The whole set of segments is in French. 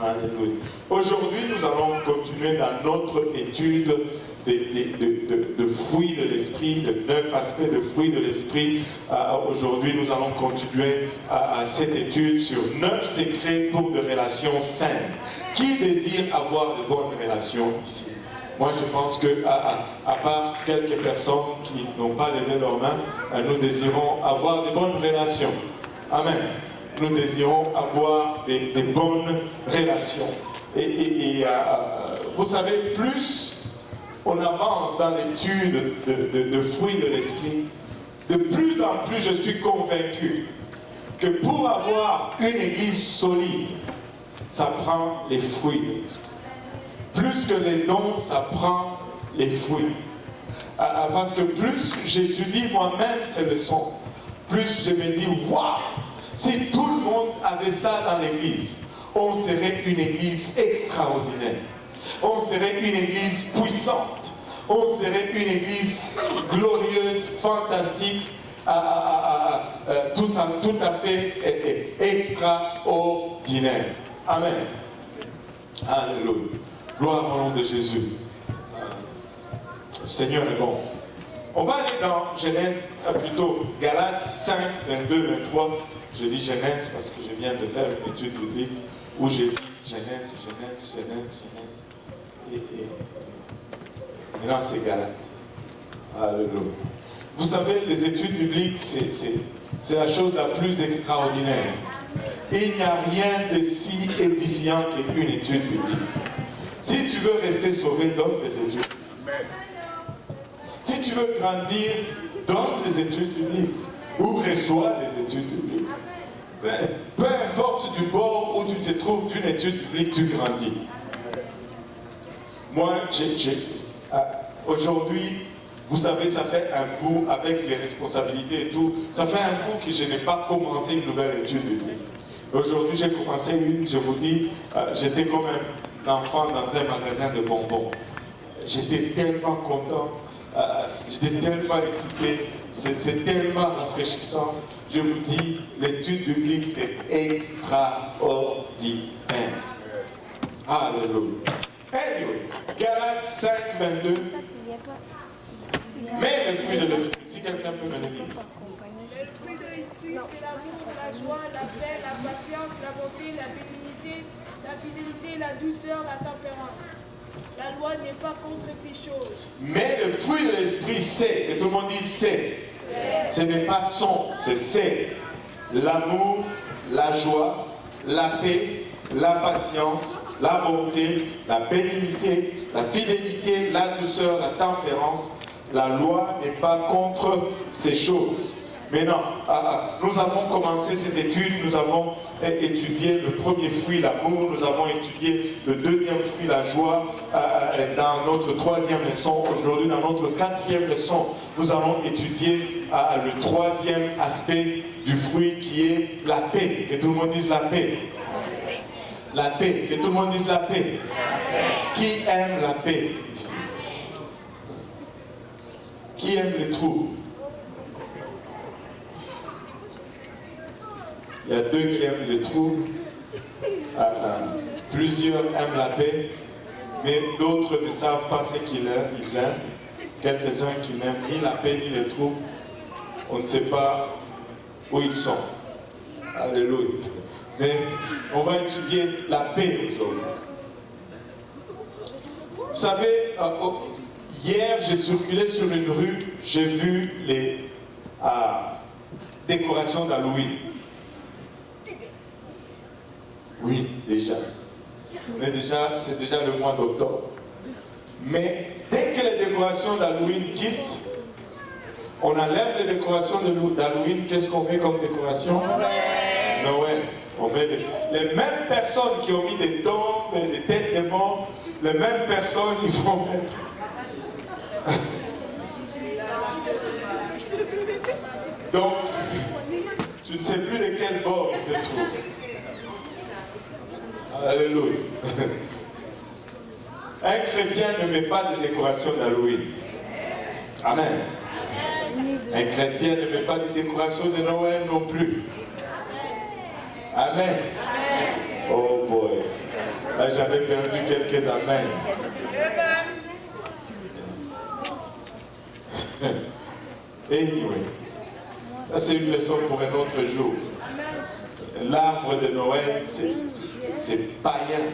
Alléluia. Aujourd'hui, nous allons continuer dans notre étude de fruits de l'esprit, de 9 aspects de fruits de l'esprit. Aujourd'hui, nous allons continuer à cette étude sur 9 secrets pour de relations saines. Qui désire avoir de bonnes relations ici? Moi, je pense que, à part quelques personnes qui n'ont pas levé leurs mains, nous désirons avoir de bonnes relations. Amen. Nous désirons avoir des bonnes relations. Vous savez, plus on avance dans l'étude de fruits de l'esprit, de plus en plus je suis convaincu que pour avoir une église solide, ça prend les fruits de l'esprit. Plus que les dons, ça prend les fruits. Parce que plus j'étudie moi-même ces leçons, plus je me dis, waouh! Si tout le monde avait ça dans l'église, on serait une église extraordinaire. On serait une église puissante. On serait une église glorieuse, fantastique, tout à fait extraordinaire. Amen. Alléluia. Gloire au nom de Jésus. Le Seigneur est bon. On va aller dans Genèse, plutôt Galates 5, 22, 23. Je dis Genèse parce que je viens de faire une étude biblique où j'ai dit Genèse. Et maintenant c'est Galates. Alléluia. Vous savez, les études bibliques, c'est la chose la plus extraordinaire. Il n'y a rien de si édifiant qu'une étude biblique. Si tu veux rester sauvé, donne des études. Si tu veux grandir, donne des études bibliques. Ou reçois des études bibliques. Peu importe du bord où tu te trouves d'une étude biblique, tu grandis. Moi, aujourd'hui, vous savez, ça fait un bout avec les responsabilités et tout. Ça fait un bout que je n'ai pas commencé une nouvelle étude biblique. Aujourd'hui, j'ai commencé une, je vous dis, j'étais comme un enfant dans un magasin de bonbons. J'étais tellement content, j'étais tellement excité, c'est tellement rafraîchissant. Je vous dis, l'étude biblique, c'est extraordinaire. Alléluia. Anyway, Galates 5, 22. Mais le fruit de l'esprit, si quelqu'un peut me le dire. Le fruit de l'esprit, c'est l'amour, la joie, la paix, la patience, la bonté, la bénignité, la fidélité, la douceur, la tempérance. La loi n'est pas contre ces choses. Mais le fruit de l'esprit, c'est, que tout le monde dise c'est. Ce n'est pas son, c'est. L'amour, la joie, la paix, la patience, la bonté, la bénignité, la fidélité, la douceur, la tempérance. La loi n'est pas contre ces choses. Maintenant, nous avons commencé cette étude, nous avons étudié le premier fruit, l'amour, nous avons étudié le deuxième fruit, la joie, dans notre troisième leçon. Aujourd'hui, dans notre quatrième leçon, nous allons étudier le troisième aspect du fruit qui est la paix. Que tout le monde dise la paix. La paix. Que tout le monde dise la paix. Qui aime la paix ici? Qui aime les troubles? Il y a deux qui aiment les troubles. Plusieurs aiment la paix, mais d'autres ne savent pas ce qu'ils aiment. Quelques-uns qui n'aiment ni la paix ni les troubles. On ne sait pas où ils sont. Alléluia. Mais on va étudier la paix aujourd'hui. Vous savez, hier, j'ai circulé sur une rue, j'ai vu les décorations d'Halloween. Oui, déjà. Mais c'est déjà le mois d'octobre. Mais dès que les décorations d'Halloween quittent, on enlève les décorations d'Halloween. Qu'est-ce qu'on fait comme décoration? Noël. On met les mêmes personnes qui ont mis des tombes, des têtes de morts, les mêmes personnes, ils vont mettre. Donc, tu ne sais plus de quel bord ils se trouvent. Alléluia. Un chrétien ne met pas de décoration d'Halloween. Amen. Un chrétien ne met pas de décoration de Noël non plus. Amen. Oh boy. J'avais perdu quelques amen. Anyway, ça c'est une leçon pour un autre jour. L'arbre de Noël, c'est païen.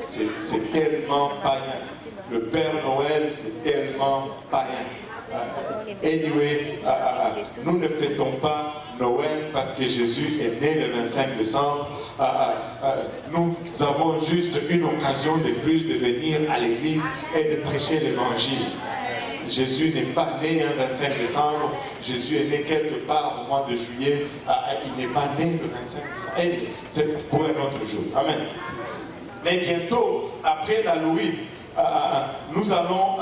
C'est tellement païen. Le Père Noël, c'est tellement païen. Anyway, nous ne fêtons pas Noël parce que Jésus est né le 25 décembre. Nous avons juste une occasion de plus de venir à l'église et de prêcher l'évangile. Jésus n'est pas né un 25 décembre, Jésus est né quelque part au mois de juillet, il n'est pas né le 25 décembre. C'est pour un autre jour. Amen. Mais bientôt, après l'Halloween, nous allons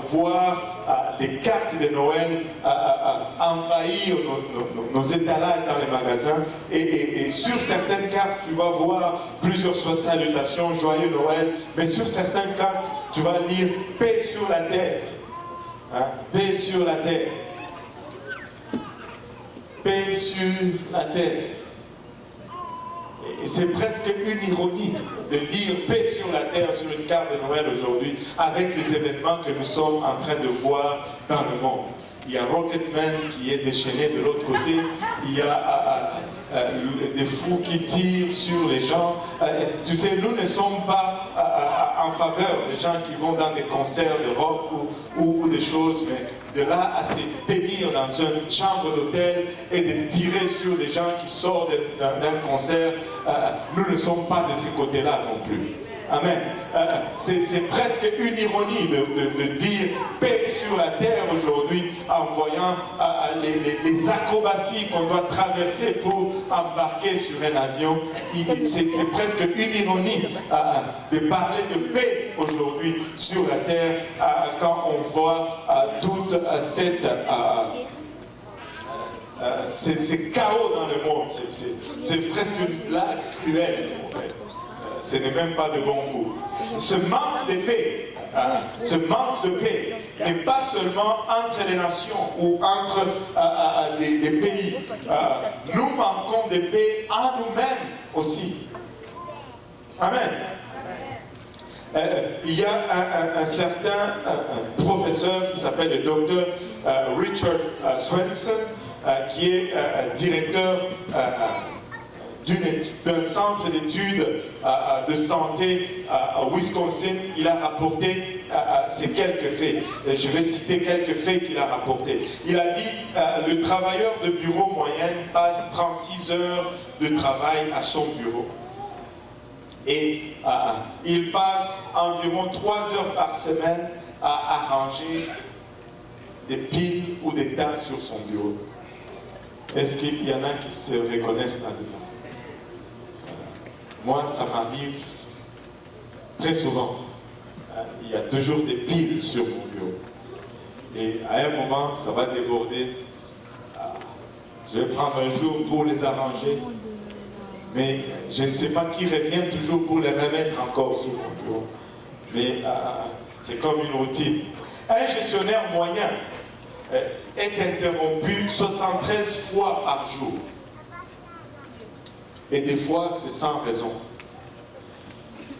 voir les cartes de Noël envahir nos étalages dans les magasins. Et sur certaines cartes, tu vas voir plusieurs salutations, joyeux Noël. Mais sur certaines cartes, tu vas lire paix sur la terre. Paix sur la terre. Paix sur la terre. Et c'est presque une ironie de dire paix sur la terre sur une carte de Noël aujourd'hui avec les événements que nous sommes en train de voir dans le monde. Il y a Rocketman qui est déchaîné de l'autre côté, il y a des fous qui tirent sur les gens. Tu sais, nous ne sommes pas en faveur des gens qui vont dans des concerts de rock ou des choses, mais de là à se tenir dans une chambre d'hôtel et de tirer sur des gens qui sortent d'un concert, nous ne sommes pas de ces côtés-là non plus. Amen. C'est presque une ironie de dire paix sur la terre aujourd'hui en voyant les acrobaties qu'on doit traverser pour embarquer sur un avion. C'est presque une ironie de parler de paix aujourd'hui sur la terre quand on voit toute cette... c'est chaos dans le monde. C'est presque une blague cruelle en fait. Ce n'est même pas de bon goût. Ce manque de paix, n'est pas seulement entre les nations ou entre les pays. Nous manquons de paix en nous-mêmes aussi. Amen. Il y a un certain professeur qui s'appelle le docteur Richard Swenson, qui est directeur d'un centre d'études de santé à Wisconsin. Il a rapporté ces quelques faits. Je vais citer quelques faits qu'il a rapportés. Il a dit le travailleur de bureau moyen passe 36 heures de travail à son bureau. Et il passe environ 3 heures par semaine à arranger des piles ou des tas sur son bureau. Est-ce qu'il y en a qui se reconnaissent là-dedans? Moi, ça m'arrive très souvent. Il y a toujours des piles sur mon bureau. Et à un moment, ça va déborder. Je vais prendre un jour pour les arranger. Mais je ne sais pas qui revient toujours pour les remettre encore sur mon bureau. Mais c'est comme une routine. Un gestionnaire moyen est interrompu 73 fois par jour. Et des fois, c'est sans raison.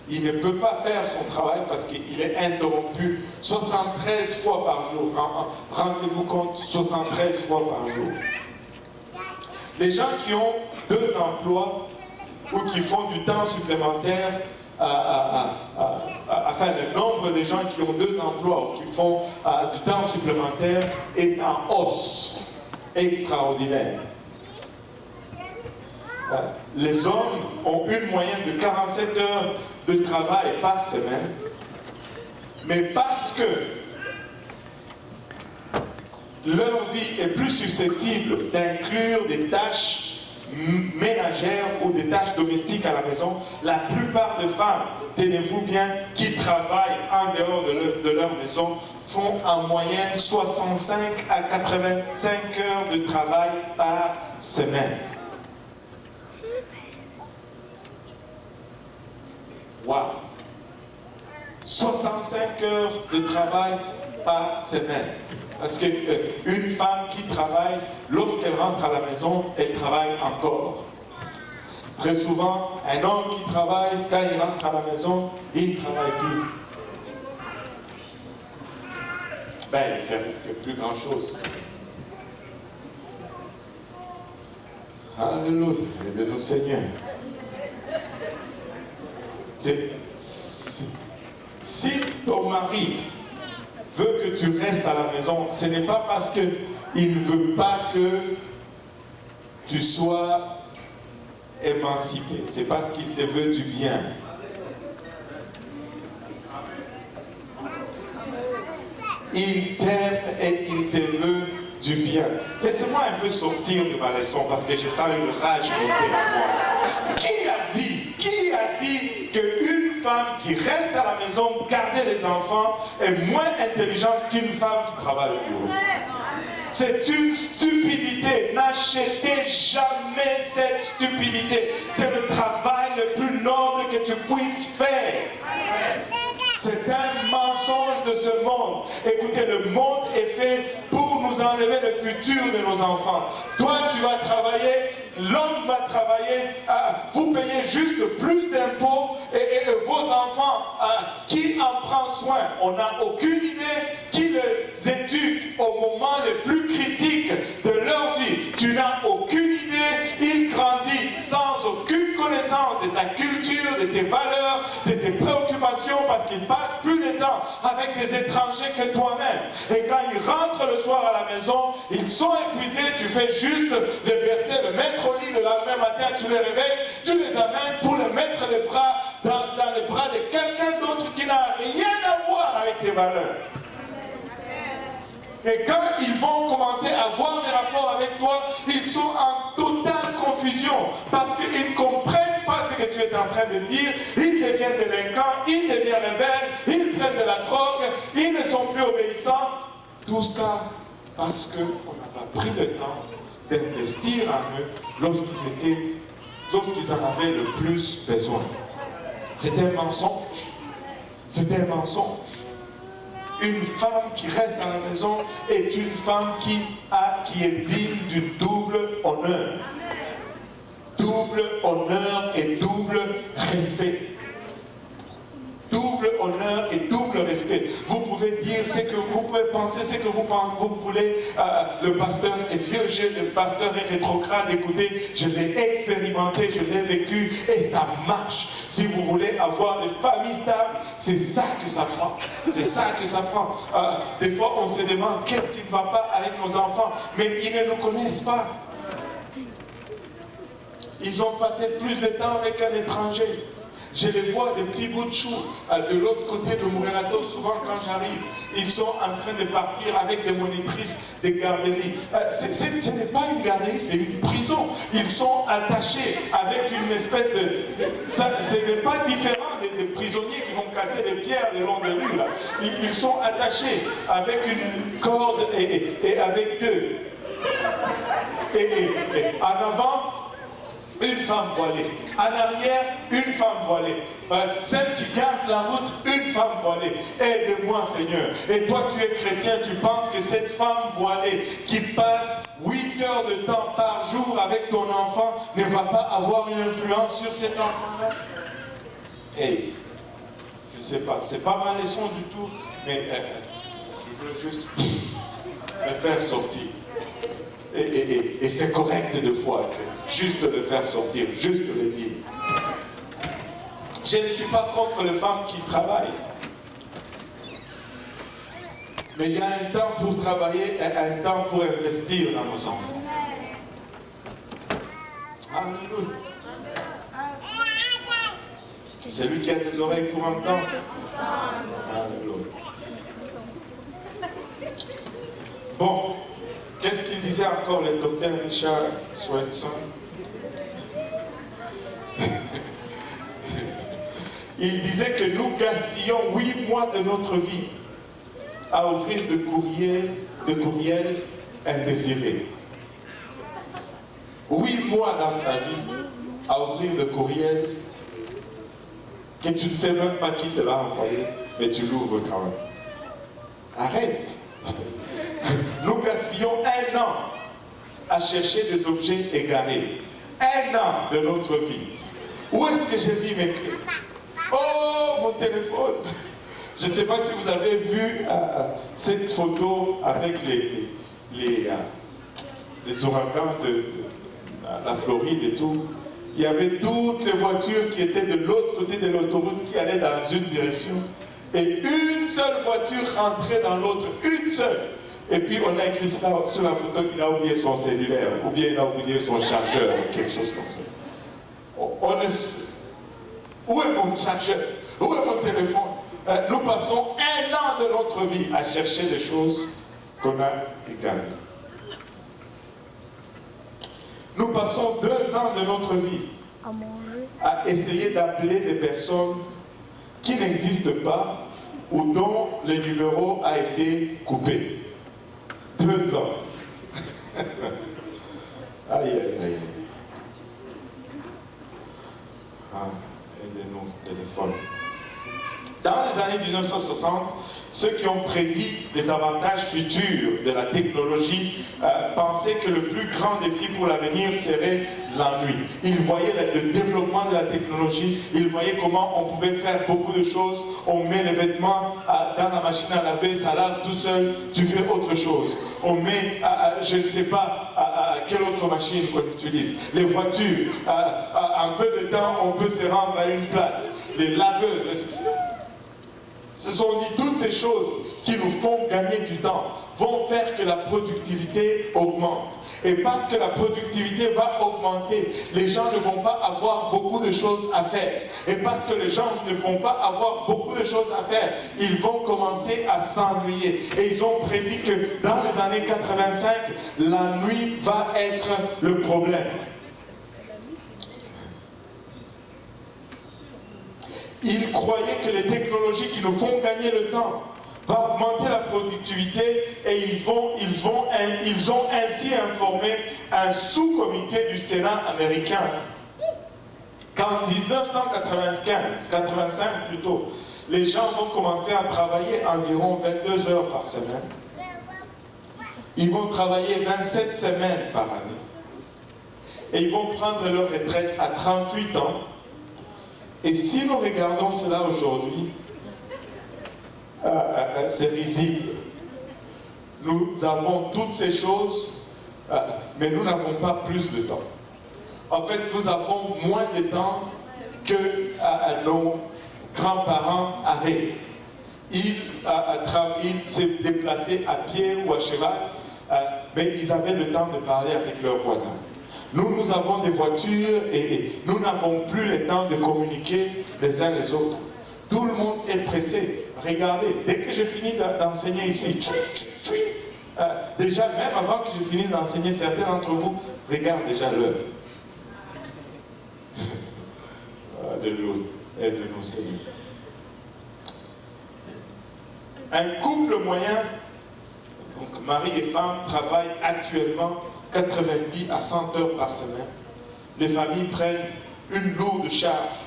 Il ne peut pas faire son travail parce qu'il est interrompu 73 fois par jour. Rendez-vous compte, 73 fois par jour. Les gens qui ont 2 emplois ou qui font du temps supplémentaire, enfin le nombre de gens qui ont 2 emplois ou qui font du temps supplémentaire est en hausse extraordinaire. Les hommes ont une moyenne de 47 heures de travail par semaine, mais parce que leur vie est plus susceptible d'inclure des tâches ménagères ou des tâches domestiques à la maison, la plupart des femmes, tenez-vous bien, qui travaillent en dehors de leur maison, font en moyenne 65 à 85 heures de travail par semaine. Wow. 65 heures de travail par semaine. Parce qu'une femme qui travaille, lorsqu'elle rentre à la maison, elle travaille encore. Très souvent, un homme qui travaille, quand il rentre à la maison, il ne travaille plus. Ben, il ne fait plus grand-chose. Alléluia, aide-nous Seigneur. Si ton mari veut que tu restes à la maison, ce n'est pas parce qu'il ne veut pas que tu sois émancipé, c'est parce qu'il te veut du bien. Il t'aime et il te veut du bien. Laissez-moi un peu sortir de ma leçon parce que je sens une rage monter à moi. Qui a dit qu'une femme qui reste à la maison, garder les enfants, est moins intelligente qu'une femme qui travaille au bureau? C'est une stupidité. N'achetez jamais cette stupidité. C'est le travail le plus noble que tu puisses faire. C'est un mensonge de ce monde. Écoutez, le monde est fait pour nous enlever le futur de nos enfants. Toi, tu vas travailler, l'homme va travailler, vous payez juste plus d'impôts et vos enfants, qui en prend soin? On n'a aucune idée qui les éduque au moment le plus critique de leur vie. Tu n'as aucune idée. Ils grandissent sans aucune connaissance de ta culture, de tes valeurs, de tes préoccupations, parce qu'ils passent plus de temps avec des étrangers que toi-même. Et quand ils rentrent le soir à la maison, ils sont épuisés, tu fais juste les bercer, le mettre au lit le lendemain matin, tu les réveilles, tu les amènes pour les mettre les bras dans les bras de quelqu'un d'autre qui n'a rien à voir avec tes valeurs. Et quand ils vont commencer à avoir des rapports avec toi, ils sont en totale confusion parce qu'ils ne comprennent pas ce que tu es en train de dire. Ils deviennent délinquants, ils deviennent rebelles, ils prennent de la drogue, ils ne sont plus obéissants. Tout ça parce qu'on n'a pas pris le temps d'investir en eux lorsqu'ils en avaient le plus besoin. C'est un mensonge. C'est un mensonge. Une femme qui reste à la maison est une femme qui est digne du double honneur. Double honneur et double respect. Double honneur et double respect. Vous pouvez dire ce que vous pouvez penser, ce que vous voulez. Le pasteur est vieux, le pasteur est rétrograde. Écoutez, je l'ai expérimenté, je l'ai vécu et ça marche. Si vous voulez avoir des familles stables, c'est ça que ça prend. C'est ça que ça prend. Des fois, on se demande qu'est-ce qui ne va pas avec nos enfants, mais ils ne nous connaissent pas. Ils ont passé plus de temps avec un étranger. Je les vois, des petits bouts de choux, de l'autre côté de Mourelato, souvent quand j'arrive, ils sont en train de partir avec des monitrices des garderies. Ce n'est pas une garderie, c'est une prison. Ils sont attachés avec une espèce de... ce n'est pas différent des prisonniers qui vont casser les pierres le long des rues. Là. Ils sont attachés avec une corde et avec deux. Et en avant, une femme voilée. En arrière, une femme voilée. Celle qui garde la route, une femme voilée. Aide-moi, Seigneur. Et toi, tu es chrétien, tu penses que cette femme voilée qui passe 8 heures de temps par jour avec ton enfant ne va pas avoir une influence sur cet enfant-là? Hey, je ne sais pas. C'est pas ma leçon du tout, mais je veux juste le faire sortir. Et c'est correct de fois, juste le faire sortir, juste le dire. Je ne suis pas contre les femmes qui travaillent. Mais il y a un temps pour travailler et un temps pour investir dans nos enfants. Alléluia. C'est lui qui a des oreilles pour entendre. Alléluia. Bon. Qu'est-ce qu'il disait encore le docteur Richard Swenson? Il disait que nous gaspillons 8 mois de notre vie à ouvrir de courriels indésirés. 8 mois dans ta vie à ouvrir de courriels que tu ne sais même pas qui te l'a envoyé, mais tu l'ouvres quand même. Arrête! Nous gaspillons 1 an à chercher des objets égarés. un an de notre vie. Où est-ce que j'ai mis mes clés? Oh, mon téléphone! Je ne sais pas si vous avez vu cette photo avec les ouragans de la Floride et tout. Il y avait toutes les voitures qui étaient de l'autre côté de l'autoroute qui allaient dans une direction. Et une seule voiture rentrait dans l'autre, une seule. Et puis on a écrit ça sur la photo qu'il a oublié son cellulaire, ou bien il a oublié son chargeur, quelque chose comme ça. Où est mon chargeur? Où est mon téléphone? Nous passons un an de notre vie à chercher des choses qu'on a égarées. Nous passons 2 ans de notre vie à essayer d'appeler des personnes qui n'existent pas ou dont le numéro a été coupé. 2 ans. Aïe, aïe, aïe. Aidez-nous, téléphone. Dans les années 1960, ceux qui ont prédit les avantages futurs de la technologie pensaient que le plus grand défi pour l'avenir serait l'ennui. Ils voyaient le développement de la technologie, ils voyaient comment on pouvait faire beaucoup de choses. On met les vêtements dans la machine à laver, ça lave tout seul, tu fais autre chose. On met, je ne sais pas, quelle autre machine qu'on utilise. Les voitures, en peu de temps, on peut se rendre à une place. Les laveuses. Ce sont dit toutes ces choses qui nous font gagner du temps, vont faire que la productivité augmente. Et parce que la productivité va augmenter, les gens ne vont pas avoir beaucoup de choses à faire. Et parce que les gens ne vont pas avoir beaucoup de choses à faire, ils vont commencer à s'ennuyer. Et ils ont prédit que dans les années 85, l'ennui va être le problème. Ils croyaient que les technologies qui nous font gagner le temps vont augmenter la productivité et ils ont ainsi informé un sous-comité du Sénat américain qu'en 1995 plutôt, les gens vont commencer à travailler environ 22 heures par semaine. Ils vont travailler 27 semaines par année. Et ils vont prendre leur retraite à 38 ans. Et si nous regardons cela aujourd'hui, c'est risible. Nous avons toutes ces choses, mais nous n'avons pas plus de temps. En fait, nous avons moins de temps que nos grands-parents avaient. Ils se déplaçaient à pied ou à cheval, mais ils avaient le temps de parler avec leurs voisins. Nous avons des voitures et nous n'avons plus le temps de communiquer les uns les autres. Tout le monde est pressé. Regardez, dès que je finis d'enseigner ici, déjà même avant que je finisse d'enseigner, certains d'entre vous regardent déjà l'heure. Alléluia, aide-nous Seigneur. Un couple moyen, donc mari et femme, travaillent actuellement 90 à 100 heures par semaine. Les familles prennent une lourde charge,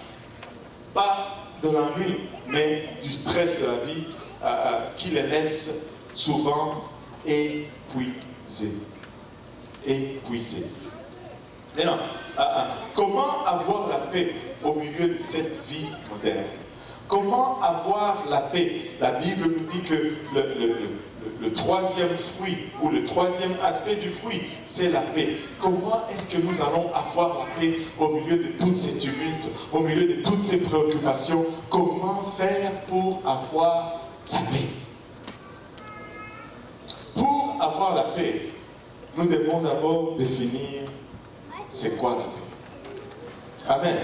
pas de l'ennui, mais du stress de la vie qui les laisse souvent épuisés. Maintenant, comment avoir la paix au milieu de cette vie moderne? Comment avoir la paix? La Bible nous dit que le troisième fruit ou le troisième aspect du fruit, c'est la paix. Comment est-ce que nous allons avoir la paix au milieu de toutes ces tumultes, au milieu de toutes ces préoccupations? Comment faire pour avoir la paix? Pour avoir la paix, nous devons d'abord définir c'est quoi la paix. Amen.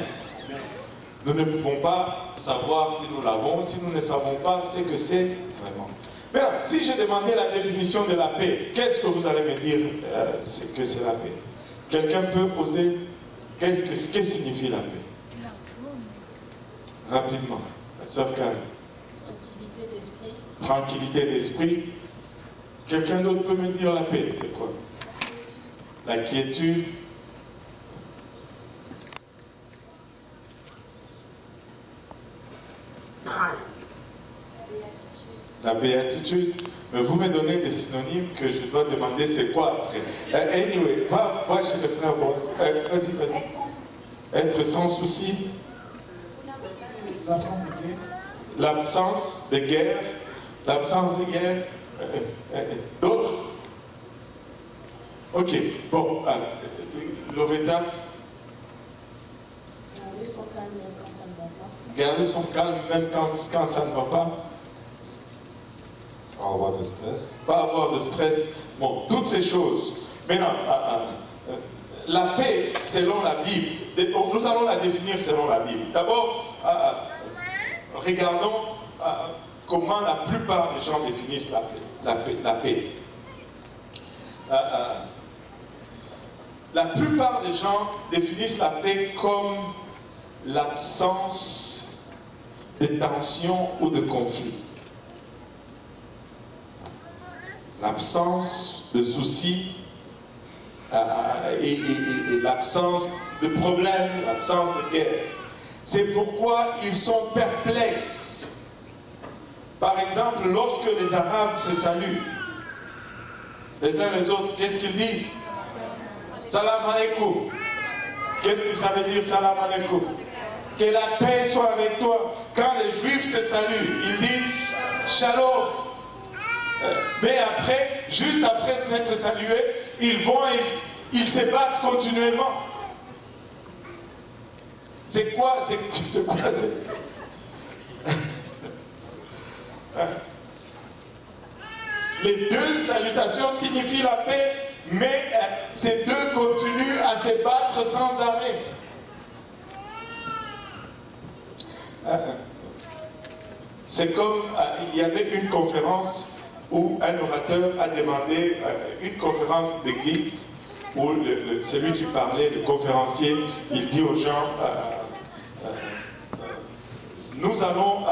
Nous ne pouvons pas savoir si nous l'avons, si nous ne savons pas ce que c'est vraiment. Maintenant, si je demandais la définition de la paix, qu'est-ce que vous allez me dire que c'est la paix? Quelqu'un peut poser qu'est-ce que signifie la paix? Rapidement, la sœur Karen. Tranquillité d'esprit. Tranquillité d'esprit. Quelqu'un d'autre peut me dire la paix, c'est quoi? La quiétude. La béatitude. Mais vous me donnez des synonymes que je dois demander c'est quoi après. Anyway, va chez le frère Boaz. Vas-y. Être sans souci. L'absence de guerre. L'absence de guerre. L'absence de guerre. D'autres? Ok, bon. Loretta. Garder son calme même quand ça ne va pas. Garder son calme même quand ça ne va pas. Pas avoir de stress. Pas avoir de stress. Bon, toutes ces choses. Maintenant, la paix, selon la Bible, nous allons la définir selon la Bible. D'abord, regardons comment la plupart des gens définissent la paix. La plupart des gens définissent la paix comme l'absence de tension ou de conflit. L'absence de soucis et l'absence de problèmes, l'absence de guerre. C'est pourquoi ils sont perplexes. Par exemple, lorsque les Arabes se saluent, les uns les autres, qu'est-ce qu'ils disent? Salam alaikum. Qu'est-ce que ça veut dire salam alaikum? Que la paix soit avec toi. Quand les Juifs se saluent, ils disent shalom. Mais après, juste après s'être salués, ils vont et ils se battent continuellement. C'est quoi? Les deux salutations signifient la paix, mais ces deux continuent à se battre sans arrêt. C'est comme il y avait une conférence où un orateur a demandé une conférence d'église où celui qui parlait, le conférencier, il dit aux gens nous allons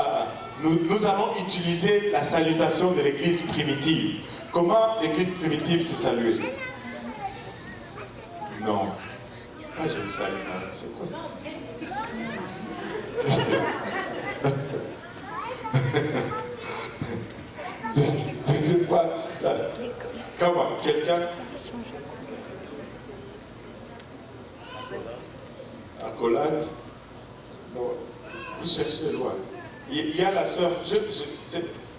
utiliser la salutation de l'église primitive. Comment l'église primitive se saluait? Non. Ah, je me salue. C'est quoi ça? C'est quoi? Comment? Quelqu'un? Accolade? Non. Vous cherchez loin. Il y a la sœur,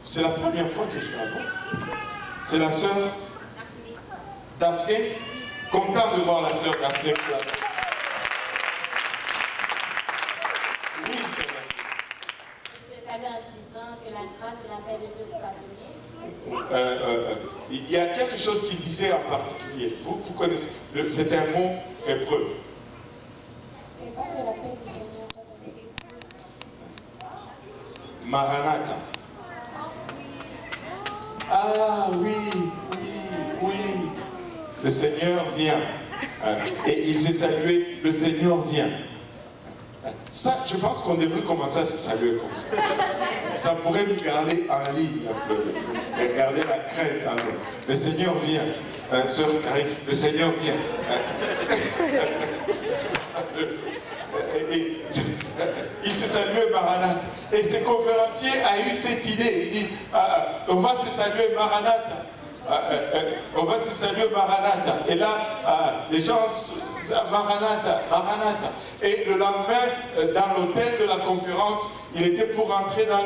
c'est la première fois que je la vois. C'est la sœur Daphné. Content de voir la sœur Daphné. Oui, c'est vrai. C'est ça en disant que la grâce et la paix de Dieu soient venues. Il y a quelque chose qu'il disait en particulier. Vous connaissez, c'est un mot hébreu. C'est pas que la paix du Seigneur soit avec vous. Maranatha. Ah oui. Le Seigneur vient. Et il s'est salué, le Seigneur vient. Ça, je pense qu'on devrait commencer à se saluer comme ça. Ça pourrait nous garder en ligne un peu. Et garder la crainte en nous. Le Seigneur vient. Sœur Carrie, le Seigneur vient. Il se saluait Maranatha. Et ce conférencier a eu cette idée. Il dit, on va se saluer Maranatha. On va se saluer Maranatha. Et là, les gens, Maranatha. Et le lendemain, dans l'hôtel de la conférence, il était pour entrer dans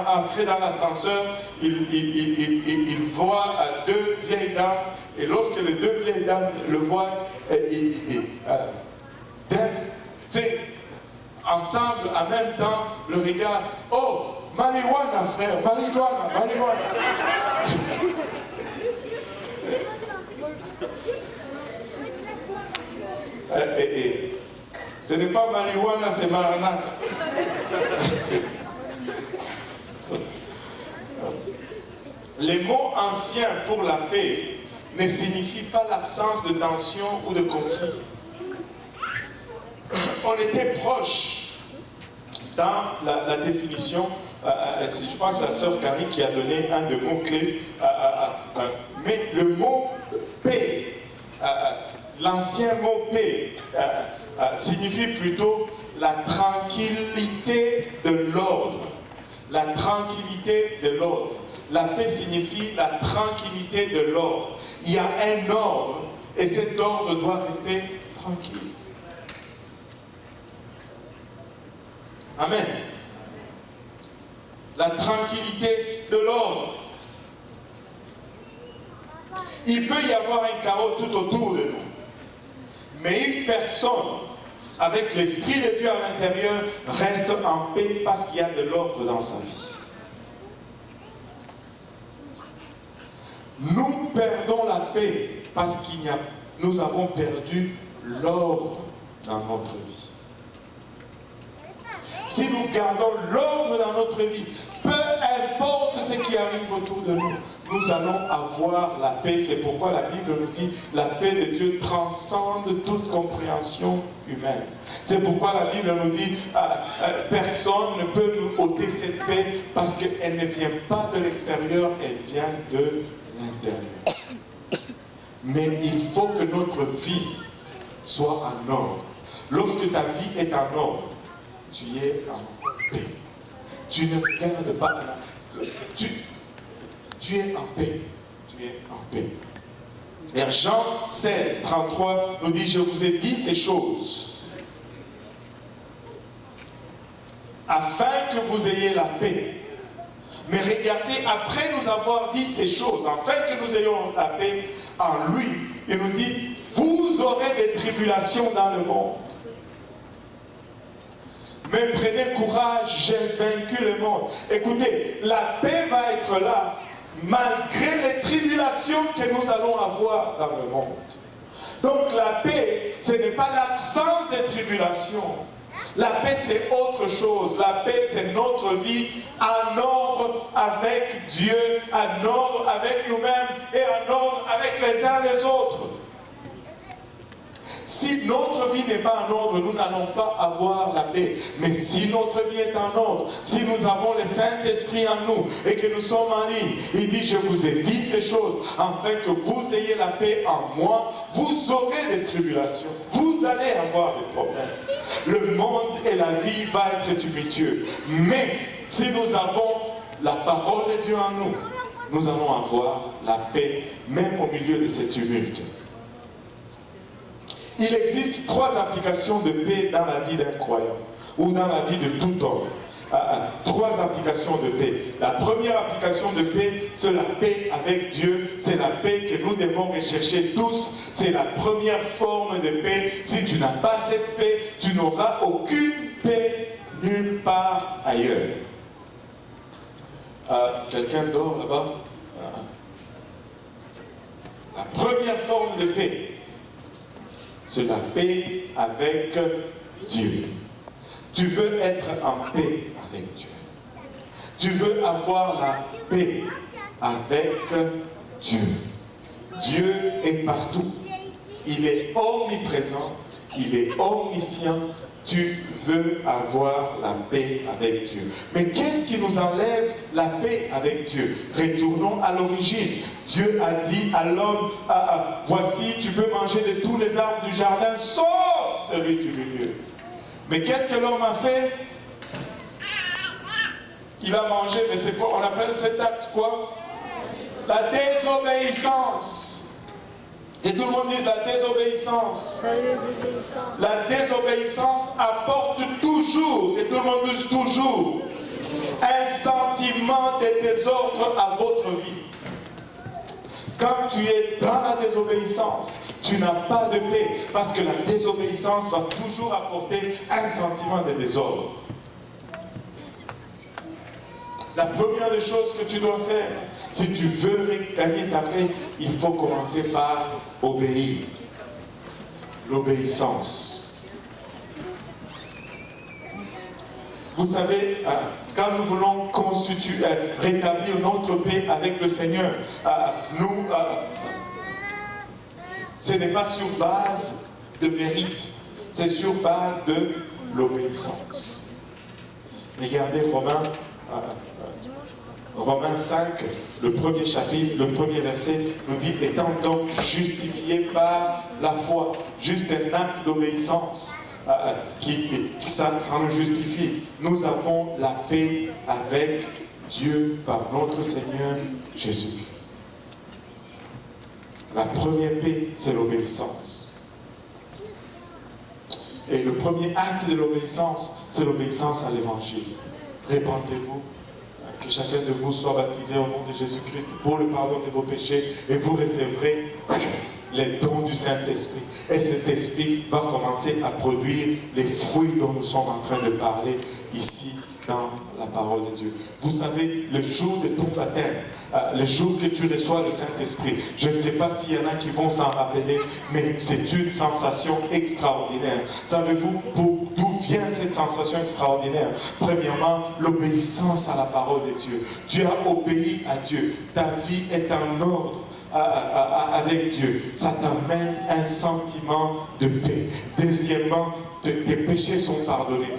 entrer dans l'ascenseur. Il voit deux vieilles dames. Et lorsque les deux vieilles dames le voient, ensemble, en même temps, le regard, oh, marijuana, frère, marijuana. Ce n'est pas marijuana, c'est maranatha. Les mots anciens pour la paix ne signifient pas l'absence de tension ou de conflit. On était proche dans la définition. Je pense à la sœur Carrie qui a donné un des mots-clés. Mais le mot paix, l'ancien mot paix, signifie plutôt la tranquillité de l'ordre. La tranquillité de l'ordre. La paix signifie la tranquillité de l'ordre. Il y a un ordre et cet ordre doit rester tranquille. Amen. La tranquillité de l'ordre. Il peut y avoir un chaos tout autour de nous. Mais une personne avec l'Esprit de Dieu à l'intérieur reste en paix parce qu'il y a de l'ordre dans sa vie. Nous perdons la paix parce nous avons perdu l'ordre dans notre vie. Si nous gardons l'ordre dans notre vie, peu importe ce qui arrive autour de nous, nous allons avoir la paix. C'est pourquoi la Bible nous dit la paix de Dieu transcende toute compréhension humaine. C'est pourquoi la Bible nous dit personne ne peut nous ôter cette paix parce qu'elle ne vient pas de l'extérieur, elle vient de l'intérieur. Mais il faut que notre vie soit en ordre. Lorsque ta vie est en ordre, tu es en paix. Tu ne regardes pas. Tu es en paix. Tu es en paix. Et Jean 16, 33 nous dit, je vous ai dit ces choses afin que vous ayez la paix. Mais regardez, après nous avoir dit ces choses, afin que nous ayons la paix en lui, il nous dit, vous aurez des tribulations dans le monde. Mais prenez courage, j'ai vaincu le monde. Écoutez, la paix va être là, malgré les tribulations que nous allons avoir dans le monde. Donc la paix, ce n'est pas l'absence des tribulations. La paix, c'est autre chose. La paix, c'est notre vie en ordre avec Dieu, en ordre avec nous-mêmes et en ordre avec les uns les autres. Si notre vie n'est pas en ordre, nous n'allons pas avoir la paix. Mais si notre vie est en ordre, si nous avons le Saint-Esprit en nous et que nous sommes en ligne, il dit, je vous ai dit ces choses afin que vous ayez la paix en moi. Vous aurez des tribulations. Vous allez avoir des problèmes. Le monde et la vie vont être tumultueux. Mais si nous avons la parole de Dieu en nous, nous allons avoir la paix, même au milieu de ces tumultes. Il existe 3 applications de paix dans la vie d'un croyant, ou dans la vie de tout homme. 3 applications de paix. La première application de paix, c'est la paix avec Dieu. C'est la paix que nous devons rechercher tous. C'est la première forme de paix. Si tu n'as pas cette paix, tu n'auras aucune paix nulle part ailleurs. Quelqu'un dort là-bas? La première forme de paix, c'est la paix avec Dieu. Tu veux être en paix avec Dieu. Tu veux avoir la paix avec Dieu. Dieu est partout. Il est omniprésent. Il est omniscient. Tu veux avoir la paix avec Dieu. Mais qu'est-ce qui nous enlève la paix avec Dieu? Retournons à l'origine. Dieu a dit à l'homme, voici, tu peux manger de tous les arbres du jardin, sauf celui du milieu. Mais qu'est-ce que l'homme a fait? Il a mangé, mais c'est quoi? On appelle cet acte quoi? La désobéissance. Et tout le monde dit la désobéissance. La désobéissance apporte toujours, et tout le monde dit toujours, un sentiment de désordre à votre vie. Quand tu es dans la désobéissance, tu n'as pas de paix, parce que la désobéissance va toujours apporter un sentiment de désordre. La première des choses que tu dois faire, si tu veux gagner ta paix, il faut commencer par obéir. L'obéissance. Vous savez, quand nous voulons rétablir notre paix avec le Seigneur, ce n'est pas sur base de mérite, c'est sur base de l'obéissance. Regardez Romains 5, le premier chapitre, le premier verset nous dit, étant donc justifiés par la foi, juste un acte d'obéissance ça nous justifie. Nous avons la paix avec Dieu par notre Seigneur Jésus-Christ. La première paix, c'est l'obéissance. Et le premier acte de l'obéissance, c'est l'obéissance à l'évangile. Répandez-vous, que chacun de vous soit baptisé au nom de Jésus-Christ pour le pardon de vos péchés et vous recevrez les dons du Saint-Esprit. Et cet esprit va commencer à produire les fruits dont nous sommes en train de parler ici dans la parole de Dieu. Vous savez, le jour de ton baptême, le jour que tu reçois le Saint-Esprit, je ne sais pas s'il y en a qui vont s'en rappeler, mais c'est une sensation extraordinaire. Savez-vous d'où vient cette sensation extraordinaire? Premièrement, l'obéissance à la parole de Dieu. Tu as obéi à Dieu. Ta vie est en ordre avec Dieu. Ça t'amène un sentiment de paix. Deuxièmement, tes péchés sont pardonnés.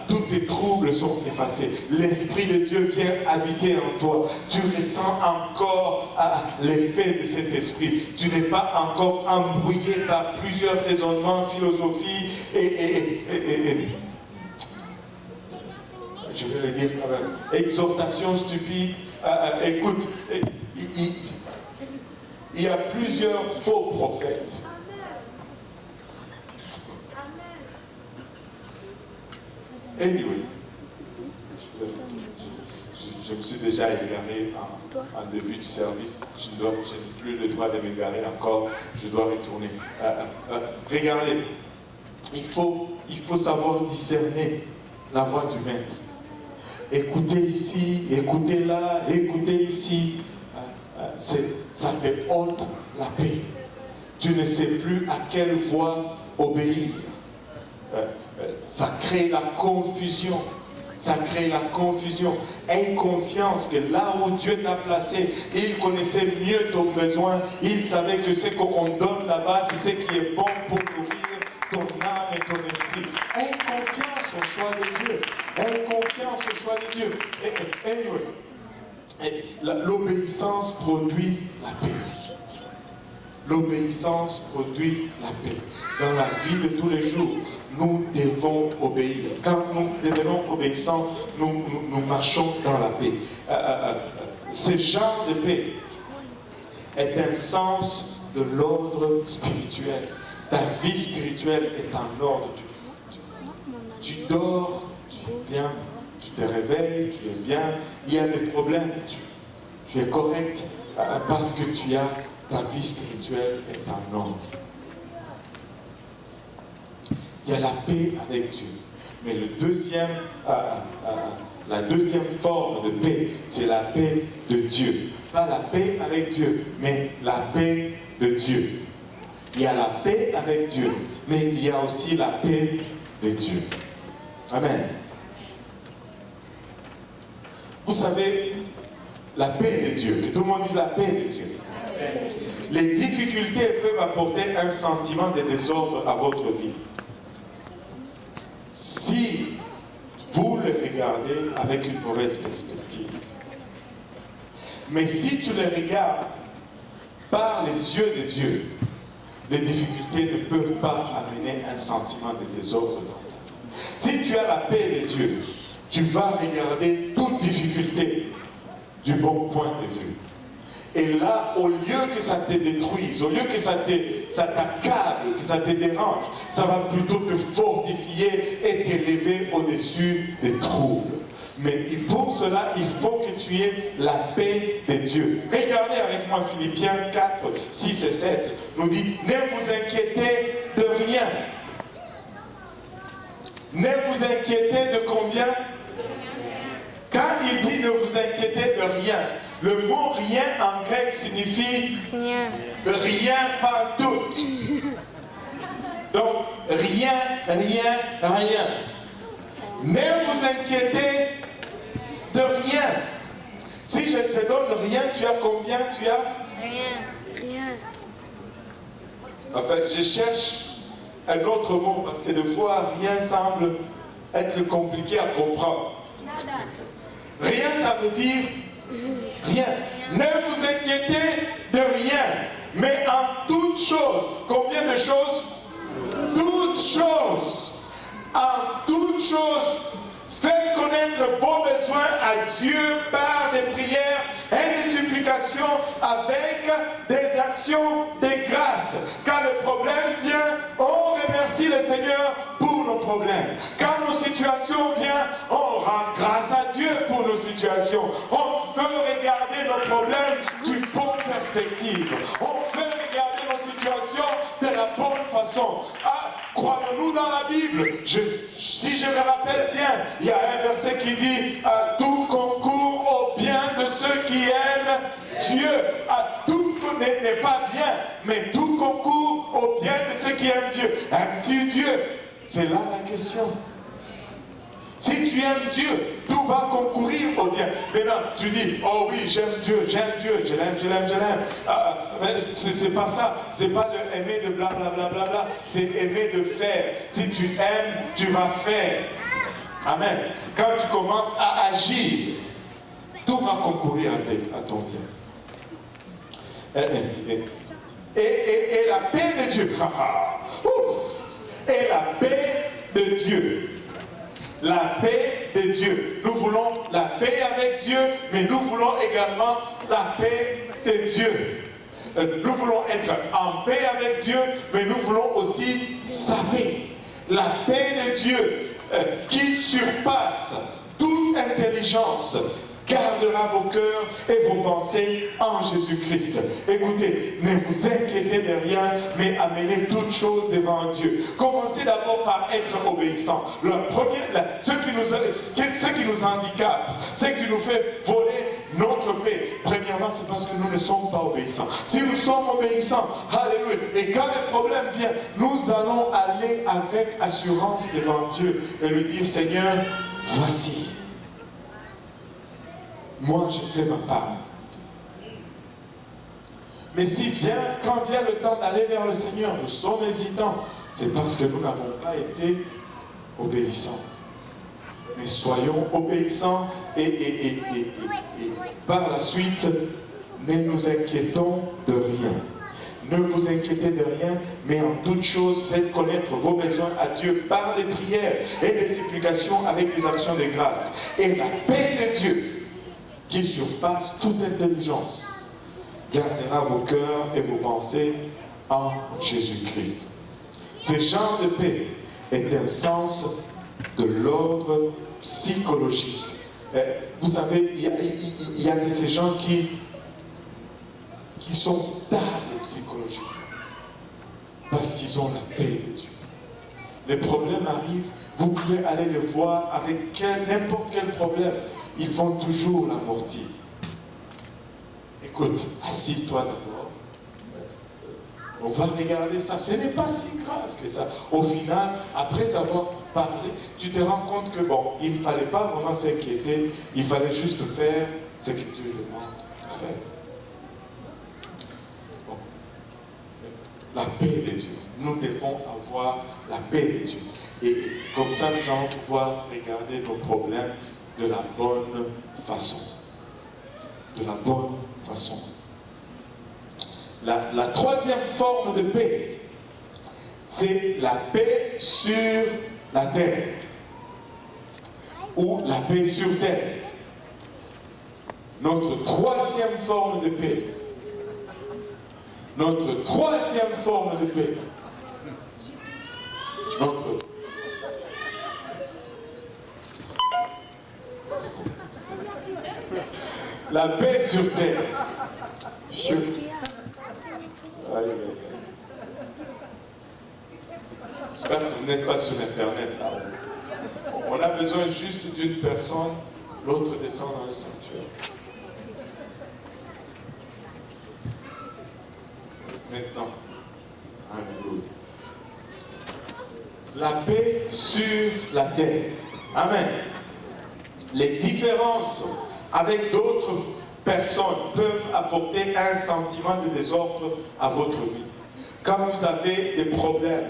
Tous tes troubles sont effacés. L'Esprit de Dieu vient habiter en toi. Tu ressens encore l'effet de cet esprit. Tu n'es pas encore embrouillé par plusieurs raisonnements, philosophies et je vais le dire quand même, exhortations stupides. Écoute, il y a plusieurs faux prophètes. Anyway, je me suis déjà égaré en début du service. Je n'ai plus le droit de m'égarer encore. Je dois retourner. Regardez, il faut savoir discerner la voix du maître. Écoutez ici, écoutez là, écoutez ici. Ça te ôte la paix. Tu ne sais plus à quelle voix obéir. Ça crée la confusion. Ça crée la confusion. Aie confiance que là où Dieu t'a placé, il connaissait mieux ton besoin. Il savait que ce qu'on donne là-bas, c'est ce qui est bon pour nourrir ton âme et ton esprit. Aie confiance au choix de Dieu. Aie confiance au choix de Dieu. Anyway, l'obéissance produit la paix. L'obéissance produit la paix. Dans la vie de tous les jours, nous devons obéir. Quand nous devenons obéissants, nous marchons dans la paix. Ce genre de paix est un sens de l'ordre spirituel. Ta vie spirituelle est en ordre. Tu dors, tu es bien, tu te réveilles, tu es bien. Il y a des problèmes, tu es correct parce que ta vie spirituelle est en ordre. Il y a la paix avec Dieu. Mais la deuxième forme de paix, c'est la paix de Dieu. Pas la paix avec Dieu, mais la paix de Dieu. Il y a la paix avec Dieu, mais il y a aussi la paix de Dieu. Amen. Vous savez, la paix de Dieu, que tout le monde dise la paix de Dieu. Les difficultés peuvent apporter un sentiment de désordre à votre vie. Si vous le regardez avec une mauvaise perspective. Mais si tu le regardes par les yeux de Dieu, les difficultés ne peuvent pas amener un sentiment de désordre dans ta vie. Si tu as la paix de Dieu, tu vas regarder toute difficulté du bon point de vue. Et là, au lieu que ça te détruise, au lieu que ça t'accable, que ça te dérange, ça va plutôt te fortifier et t'élever au-dessus des troubles. Mais pour cela, il faut que tu aies la paix de Dieu. Regardez avec moi Philippiens 4, 6 et 7. Nous dit, ne vous inquiétez de rien. Ne vous inquiétez de combien? Quand il dit ne vous inquiétez de rien, le mot rien en grec signifie rien, pas tout. Donc, rien. Ne vous inquiétez de rien. Si je te donne rien, tu as combien? Tu as rien. En fait, je cherche un autre mot parce que des fois, rien semble être compliqué à comprendre. Rien, ça veut dire rien. Ne vous inquiétez de rien, mais en toutes choses. Combien de choses? Toutes choses. En toutes choses, faites connaître vos besoins à Dieu par des prières et des supplications avec des actions de grâce. Quand le problème vient, on remercie le Seigneur pour nos problèmes. Quand nos situations viennent, on rend grâce à Dieu pour nos situations. On veut regarder nos problèmes d'une bonne perspective. On veut regarder nos situations de la bonne façon. Ah, croyons-nous dans la Bible. Si je me rappelle bien, il y a un verset qui dit tout concourt au bien de ceux qui aiment Dieu. Tout n'est pas bien, mais tout concourt au bien de ceux qui aiment Dieu. Aimes-tu Dieu? C'est là la question. Si tu aimes Dieu, tout va concourir au bien. Maintenant, tu dis, oh oui, j'aime Dieu, je l'aime. Mais c'est pas ça. C'est pas le aimer de blablabla. C'est aimer de faire. Si tu aimes, tu vas faire. Amen. Quand tu commences à agir, tout va concourir à ton bien. Et la paix de Dieu. Et la paix de Dieu. La paix de Dieu. Nous voulons la paix avec Dieu, mais nous voulons également la paix de Dieu. Nous voulons être en paix avec Dieu, mais nous voulons aussi sa paix. La paix de Dieu qui surpasse toute intelligence gardera vos cœurs et vos pensées en Jésus-Christ. Écoutez, ne vous inquiétez de rien, mais amenez toutes choses devant Dieu. Commencez d'abord par être obéissant. Ce qui nous handicape, ce qui nous fait voler notre paix, premièrement, c'est parce que nous ne sommes pas obéissants. Si nous sommes obéissants, alléluia, et quand le problème vient, nous allons aller avec assurance devant Dieu et lui dire, Seigneur, voici. Moi, j'ai fait ma part. Mais quand vient le temps d'aller vers le Seigneur, nous sommes hésitants. C'est parce que nous n'avons pas été obéissants. Mais soyons obéissants et par la suite, ne nous inquiétons de rien. Ne vous inquiétez de rien, mais en toute chose, faites connaître vos besoins à Dieu par des prières et des supplications avec des actions de grâce. Et la paix de Dieu, qui surpasse toute intelligence, gardera vos cœurs et vos pensées en Jésus-Christ. Ce genre de paix est un sens de l'ordre psychologique. Vous savez, il y a de ces gens qui sont stables psychologiquement parce qu'ils ont la paix de Dieu. Les problèmes arrivent, vous pouvez aller les voir avec n'importe quel problème. Ils vont toujours l'amortir. Écoute, assis-toi d'abord. On va regarder ça. Ce n'est pas si grave que ça. Au final, après avoir parlé, tu te rends compte que bon, il ne fallait pas vraiment s'inquiéter. Il fallait juste faire ce que Dieu demande de faire. Bon. La paix de Dieu. Nous devons avoir la paix de Dieu. Et comme ça, nous allons pouvoir regarder nos problèmes de la bonne façon. De la bonne façon. La troisième forme de paix, c'est la paix sur la terre. Ou la paix sur terre. Notre troisième forme de paix. Notre troisième forme de paix. La paix sur terre. J'espère que vous n'êtes pas sur Internet là. On a besoin juste d'une personne, l'autre descend dans le sanctuaire. Maintenant, alléluia. La paix sur la terre. Amen. Les différences avec d'autres personnes peuvent apporter un sentiment de désordre à votre vie. Quand vous avez des problèmes,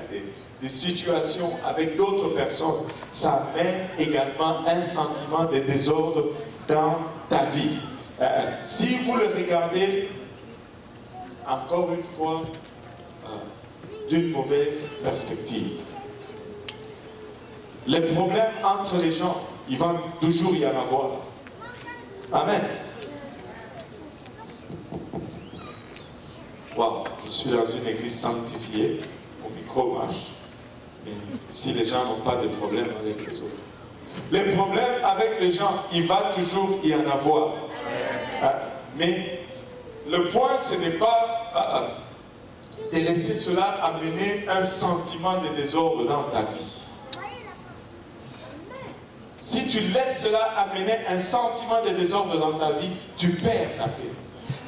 des situations avec d'autres personnes, ça amène également un sentiment de désordre dans ta vie. Si vous le regardez, encore une fois, d'une mauvaise perspective. Les problèmes entre les gens, il va toujours y en avoir. Amen. Wow, je suis dans une église sanctifiée, mon micro marche, mais si les gens n'ont pas de problème avec les autres. Les problèmes avec les gens, il va toujours y en avoir. Mais le point, ce n'est pas de laisser cela amener un sentiment de désordre dans ta vie. Si tu laisses cela amener un sentiment de désordre dans ta vie, tu perds ta paix.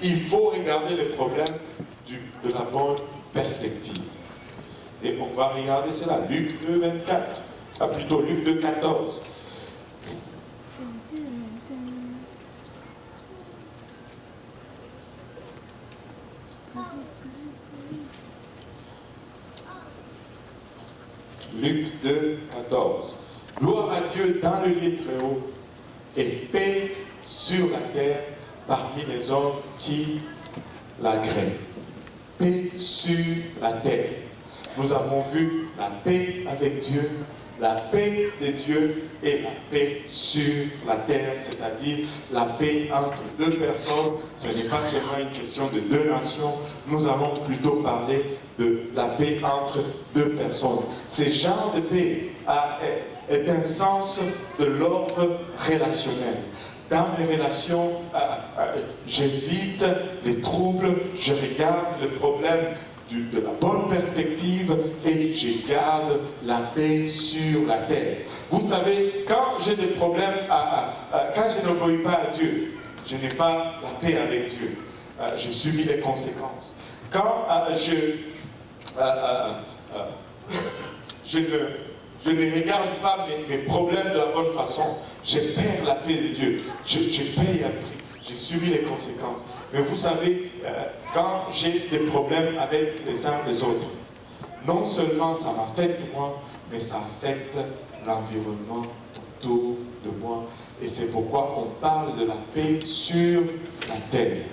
Il faut regarder le problème de la bonne perspective. Et on va regarder cela. Luc 2, 24. Plutôt Luc 2, 14. Luc 2, 14. Gloire à Dieu dans le lieu très haut et paix sur la terre parmi les hommes qui l'agréent. Paix sur la terre. Nous avons vu la paix avec Dieu, la paix de Dieu et la paix sur la terre, c'est-à-dire la paix entre deux personnes. Ce n'est pas seulement une question de deux nations, nous allons plutôt parler de la paix entre deux personnes. Ce genre de paix est un sens de l'ordre relationnel. Dans mes relations, j'évite les troubles, je regarde le problème de la bonne perspective et je garde la paix sur la terre. Vous savez, quand j'ai des problèmes, quand je n'obéis pas à Dieu, je n'ai pas la paix avec Dieu. Je subis les conséquences. Quand je ne regarde pas mes problèmes de la bonne façon, je perds la paix de Dieu. Je paye un prix. J'ai subi les conséquences. Mais vous savez, quand j'ai des problèmes avec les uns les autres, non seulement ça m'affecte moi, mais ça affecte l'environnement autour de moi. Et c'est pourquoi on parle de la paix sur la terre.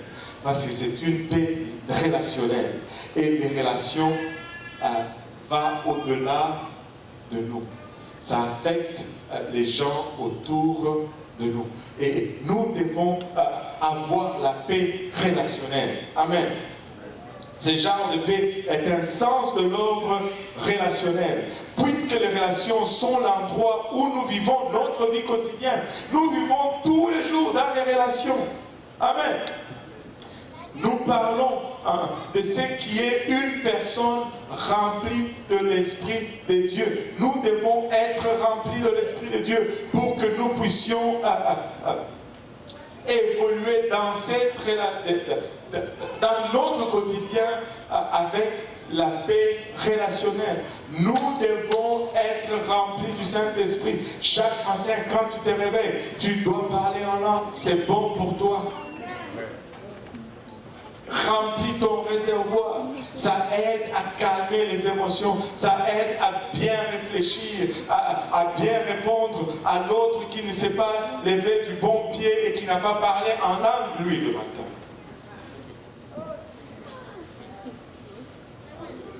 Parce que c'est une paix relationnelle. Et les relations vont au-delà de nous. Ça affecte les gens autour de nous. Et nous devons avoir la paix relationnelle. Amen. Ce genre de paix est un sens de l'ordre relationnel. Puisque les relations sont l'endroit où nous vivons notre vie quotidienne. Nous vivons tous les jours dans les relations. Amen. Nous parlons de ce qui est une personne remplie de l'Esprit de Dieu. Nous devons être remplis de l'Esprit de Dieu pour que nous puissions évoluer dans notre quotidien avec la paix relationnelle. Nous devons être remplis du Saint-Esprit. Chaque matin, quand tu te réveilles, tu dois parler en langue. C'est bon pour toi. Remplis ton réservoir. Ça aide à calmer les émotions. Ça aide à bien réfléchir, à bien répondre à l'autre qui ne s'est pas levé du bon pied et qui n'a pas parlé en langue, lui, le matin.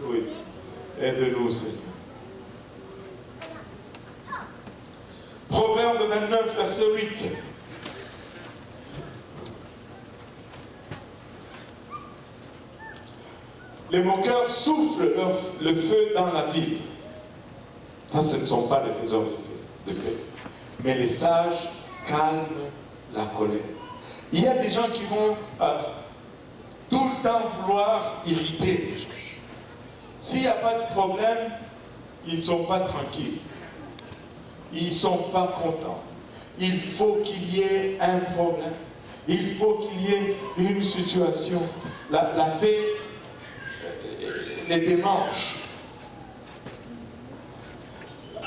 Oui. Aide-nous, Seigneur. Proverbe 29, verset 8. Les moqueurs soufflent le feu dans la ville. Ça, ce ne sont pas les faiseurs de paix. Mais les sages calment la colère. Il y a des gens qui vont tout le temps vouloir irriter les gens. S'il n'y a pas de problème, ils ne sont pas tranquilles. Ils ne sont pas contents. Il faut qu'il y ait un problème. Il faut qu'il y ait une situation. La paix les démange.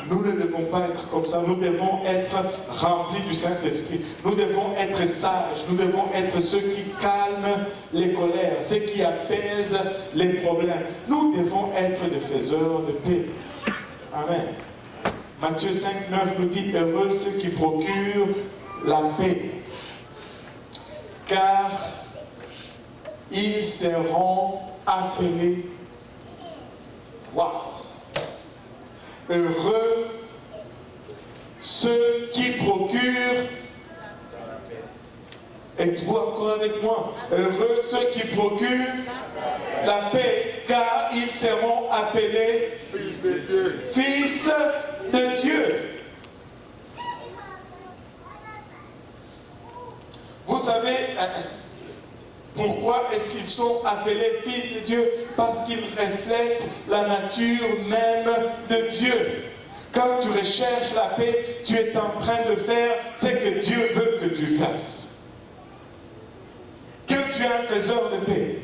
Nous ne devons pas être comme ça. Nous devons être remplis du Saint-Esprit. Nous devons être sages. Nous devons être ceux qui calment les colères, ceux qui apaisent les problèmes. Nous devons être des faiseurs de paix. Amen. Matthieu 5, 9 nous dit: heureux ceux qui procurent la paix, car ils seront appelés. Wow. Heureux ceux qui procurent Êtes-vous encore avec moi? Heureux ceux qui procurent la paix, car ils seront appelés fils de Dieu. Vous savez pourquoi est-ce qu'ils sont appelés fils de Dieu? Parce qu'ils reflètent la nature même de Dieu. Quand tu recherches la paix, tu es en train de faire ce que Dieu veut que tu fasses. Quand tu es un faiseur de paix,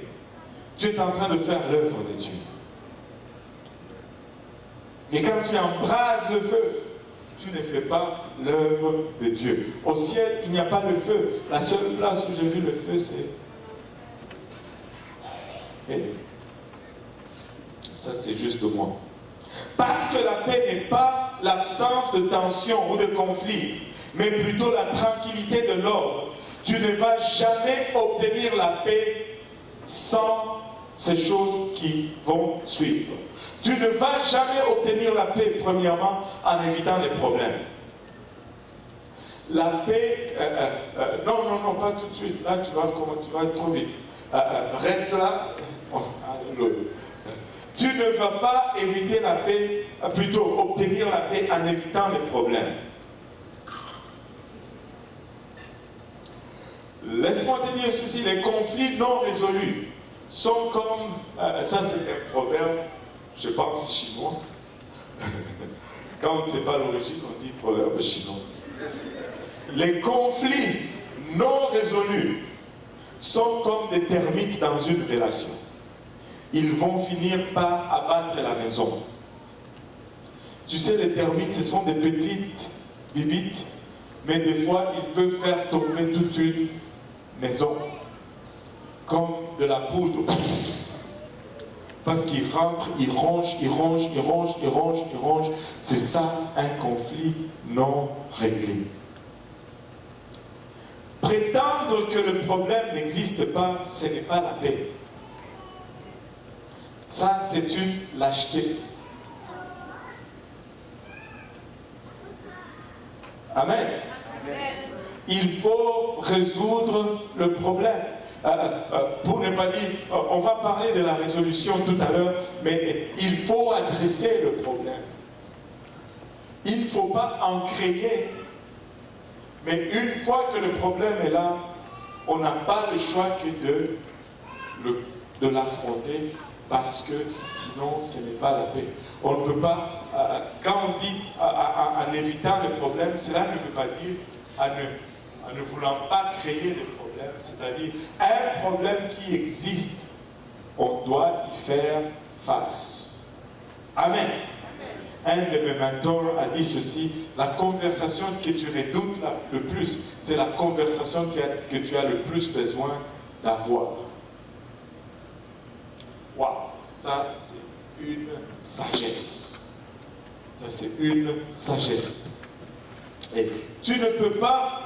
tu es en train de faire l'œuvre de Dieu. Mais quand tu embrases le feu, tu ne fais pas l'œuvre de Dieu. Au ciel, il n'y a pas de feu. La seule place où j'ai vu le feu, c'est... Et ça, c'est juste moi. Parce que la paix n'est pas l'absence de tension ou de conflit, mais plutôt la tranquillité de l'ordre. Tu ne vas jamais obtenir la paix sans ces choses qui vont suivre. Tu ne vas jamais obtenir la paix, premièrement, en évitant les problèmes. La paix, non, pas tout de suite. Là, tu vas trop vite. Reste là. Oh, alléluia. Tu ne vas pas éviter la paix, plutôt obtenir la paix en évitant les problèmes. Laisse-moi te dire ceci, les conflits non résolus sont comme, ça c'est un proverbe, je pense chinois. Quand on ne sait pas l'origine, on dit proverbe chinois. Les conflits non résolus sont comme des termites dans une relation. Ils vont finir par abattre la maison. Tu sais, les termites, ce sont des petites bibites, mais des fois, ils peuvent faire tomber toute une maison, comme de la poudre. Parce qu'ils rentrent, ils rongent. C'est ça, un conflit non réglé. Prétendre que le problème n'existe pas, ce n'est pas la paix. Ça, c'est une lâcheté. Amen. Il faut résoudre le problème. Pour ne pas dire, on va parler de la résolution tout à l'heure, mais il faut adresser le problème. Il ne faut pas en créer. Mais une fois que le problème est là, on n'a pas le choix que de l'affronter, parce que sinon ce n'est pas la paix. On ne peut pas, quand on dit en évitant le problème, cela ne veut pas dire en ne voulant pas créer des problèmes, c'est-à-dire un problème qui existe, on doit y faire face. Amen. Un de mes mentors a dit ceci, la conversation que tu redoutes le plus, c'est la conversation que tu as le plus besoin d'avoir. Waouh, ça c'est une sagesse. Ça c'est une sagesse. Et tu ne peux pas,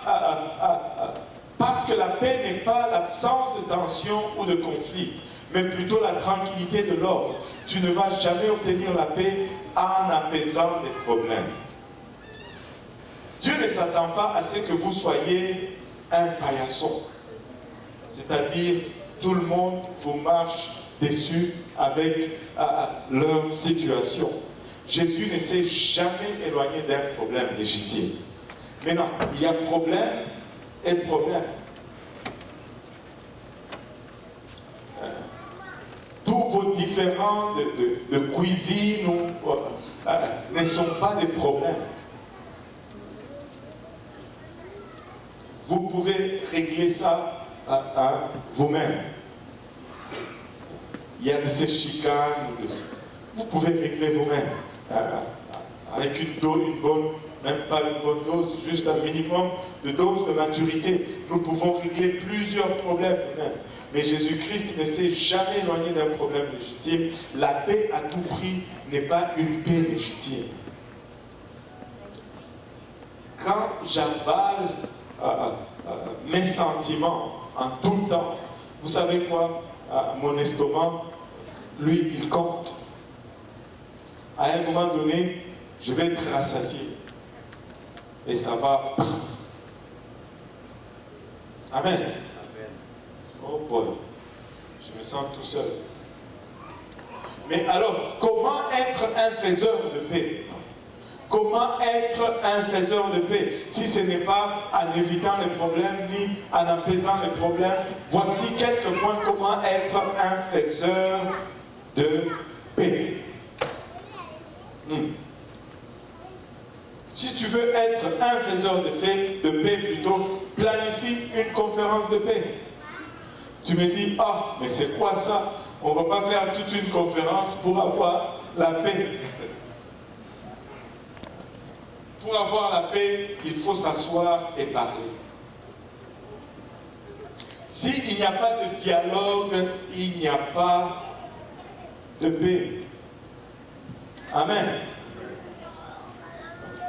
parce que la paix n'est pas l'absence de tension ou de conflit, mais plutôt la tranquillité de l'ordre. Tu ne vas jamais obtenir la paix en apaisant les problèmes. Dieu ne s'attend pas à ce que vous soyez un paillasson. C'est-à-dire, tout le monde vous marche dessus avec leur situation. Jésus ne s'est jamais éloigné d'un problème légitime. Mais non, il y a problème et problème. Tous vos différents de cuisine ne sont pas des problèmes. Vous pouvez régler ça vous-même. Il y a de ces chicanes. Vous pouvez régler vous-même. Avec une bonne, même pas une bonne dose, juste un minimum de dose de maturité. Nous pouvons régler plusieurs problèmes nous-mêmes. Mais Jésus-Christ ne s'est jamais éloigné d'un problème légitime. La paix à tout prix n'est pas une paix légitime. Quand j'avale mes sentiments en tout temps, vous savez quoi? Mon estomac, lui, il compte. À un moment donné, je vais être rassasié. Et ça va. Amen. Oh boy, je me sens tout seul. Mais alors, comment être un faiseur de paix? Comment être un faiseur de paix si ce n'est pas en évitant les problèmes ni en apaisant les problèmes? Voici quelques points comment être un faiseur de paix. Si tu veux être un faiseur de paix plutôt, planifie une conférence de paix. Tu me dis, ah, mais c'est quoi ça? On ne va pas faire toute une conférence pour avoir la paix. Pour avoir la paix, il faut s'asseoir et parler. S'il n'y a pas de dialogue, il n'y a pas de paix. Amen.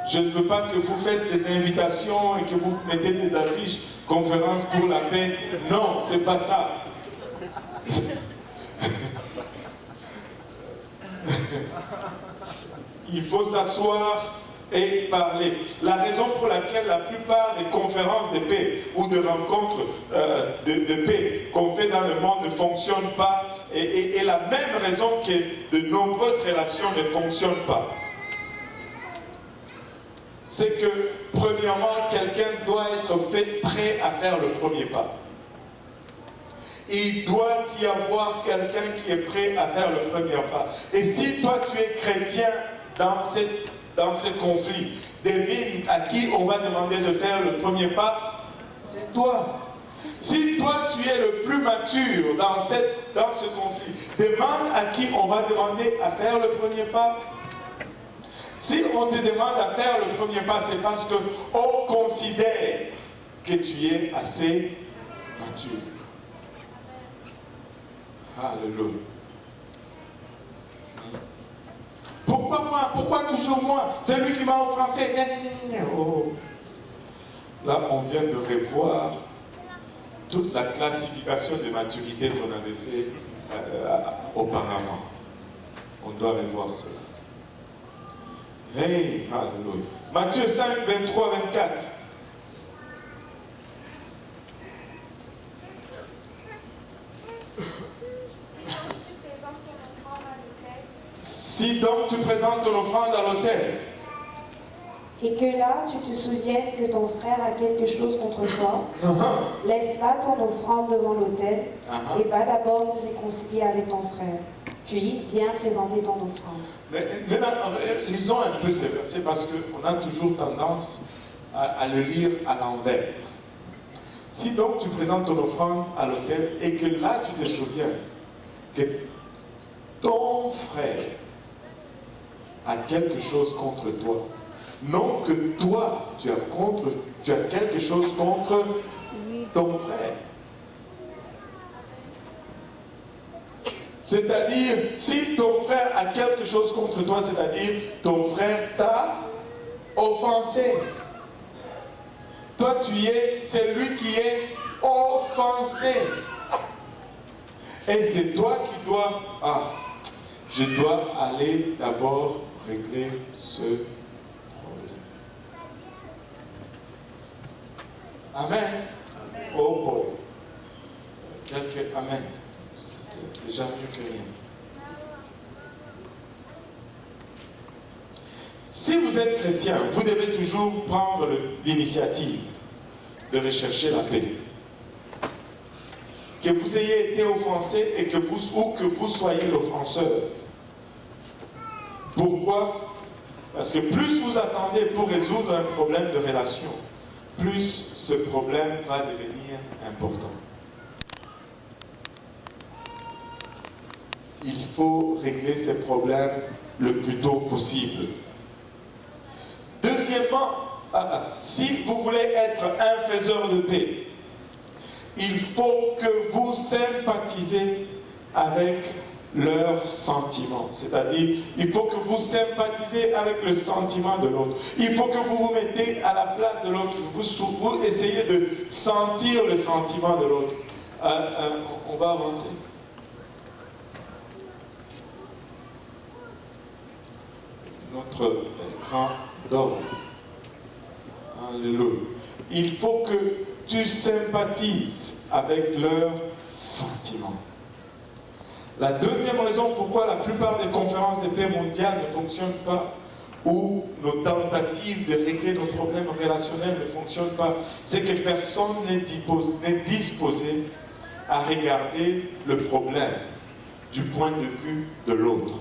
Je ne veux pas que vous faites des invitations et que vous mettez des affiches, conférence pour la paix. Non, c'est pas ça. Il faut s'asseoir et parler. La raison pour laquelle la plupart des conférences de paix ou de rencontres de paix qu'on fait dans le monde ne fonctionnent pas est la même raison que de nombreuses relations ne fonctionnent pas. C'est que, premièrement, quelqu'un doit être fait prêt à faire le premier pas. Il doit y avoir quelqu'un qui est prêt à faire le premier pas. Et si toi tu es chrétien dans ce conflit, devine à qui on va demander de faire le premier pas? C'est toi. Si toi tu es le plus mature dans ce conflit, demande à qui on va demander à faire le premier pas. Si on te demande à faire le premier pas, c'est parce qu'on considère que tu es assez mature. Alléluia. Pourquoi moi? Pourquoi toujours moi? C'est lui qui m'a offensé. Oh. Là, on vient de revoir toute la classification de maturité qu'on avait fait auparavant. On doit revoir cela. Hey, alléluia. Matthieu 5, 23, 24. Si donc tu présentes ton offrande à l'autel, et que là tu te souviennes que ton frère a quelque chose contre toi, laisse là ton offrande devant l'autel et va d'abord te réconcilier avec ton frère. Puis viens présenter ton offrande. Mais maintenant, lisons un peu ces versets parce qu'on a toujours tendance à le lire à l'envers. Si donc tu présentes ton offrande à l'autel et que là tu te souviens que ton frère a quelque chose contre toi, non que toi tu as quelque chose contre ton frère. C'est-à-dire, si ton frère a quelque chose contre toi, c'est-à-dire ton frère t'a offensé. Toi, tu es celui qui est offensé. Et c'est toi qui dois, je dois aller d'abord régler ce problème. Amen. Oh boy. Amen. C'est déjà mieux que rien. Si vous êtes chrétien, vous devez toujours prendre l'initiative de rechercher la paix. Que vous ayez été offensé et que vous soyez l'offenseur. Pourquoi? Parce que plus vous attendez pour résoudre un problème de relation, plus ce problème va devenir important. Il faut régler ces problèmes le plus tôt possible. Deuxièmement, si vous voulez être un faiseur de paix, il faut que vous sympathisez avec leurs sentiments. C'est-à-dire, il faut que vous sympathisez avec le sentiment de l'autre. Il faut que vous vous mettez à la place de l'autre. Vous essayez de sentir le sentiment de l'autre. On va avancer. Notre écran d'or. Alléluia. il faut que tu sympathises avec leurs sentiments. La deuxième raison pourquoi la plupart des conférences de paix mondiales ne fonctionnent pas, ou nos tentatives de régler nos problèmes relationnels ne fonctionnent pas, c'est que personne n'est disposé à regarder le problème du point de vue de l'autre.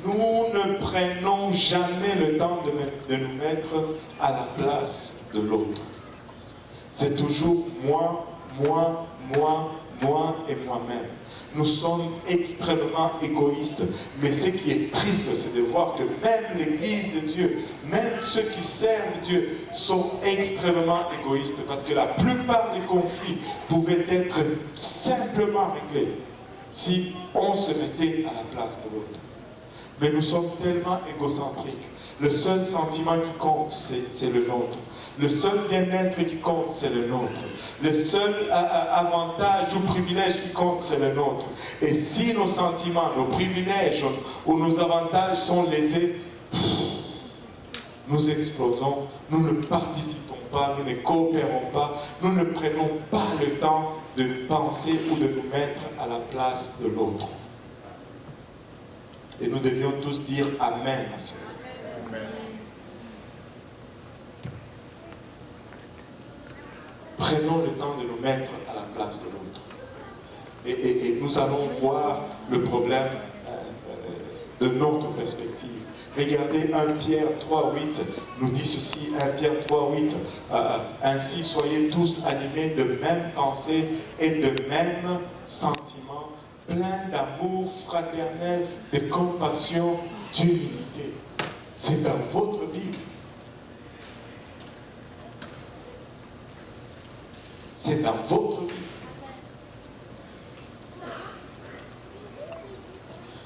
Nous ne prenons jamais le temps de nous mettre à la place de l'autre. C'est toujours moi, moi, moi, moi et moi-même. Nous sommes extrêmement égoïstes. Mais ce qui est triste, c'est de voir que même l'Église de Dieu, même ceux qui servent Dieu, sont extrêmement égoïstes. Parce que la plupart des conflits pouvaient être simplement réglés si on se mettait à la place de l'autre. Mais nous sommes tellement égocentriques. Le seul sentiment qui compte, c'est le nôtre. Le seul bien-être qui compte, c'est le nôtre. Le seul avantage ou privilège qui compte, c'est le nôtre. Et si nos sentiments, nos privilèges ou nos avantages sont lésés, nous explosons, nous ne participons pas, nous ne coopérons pas, nous ne prenons pas le temps de penser ou de nous mettre à la place de l'autre. Et nous devions tous dire Amen à cela. Amen. Prenons le temps de nous mettre à la place de l'autre. Et nous allons voir le problème de notre perspective. Regardez 1 Pierre 3,8 nous dit ceci, 1 Pierre 3,8 ainsi soyez tous animés de même pensée et de même sentiment, plein d'amour fraternel, de compassion, d'humilité. C'est dans votre Bible. C'est dans votre Bible.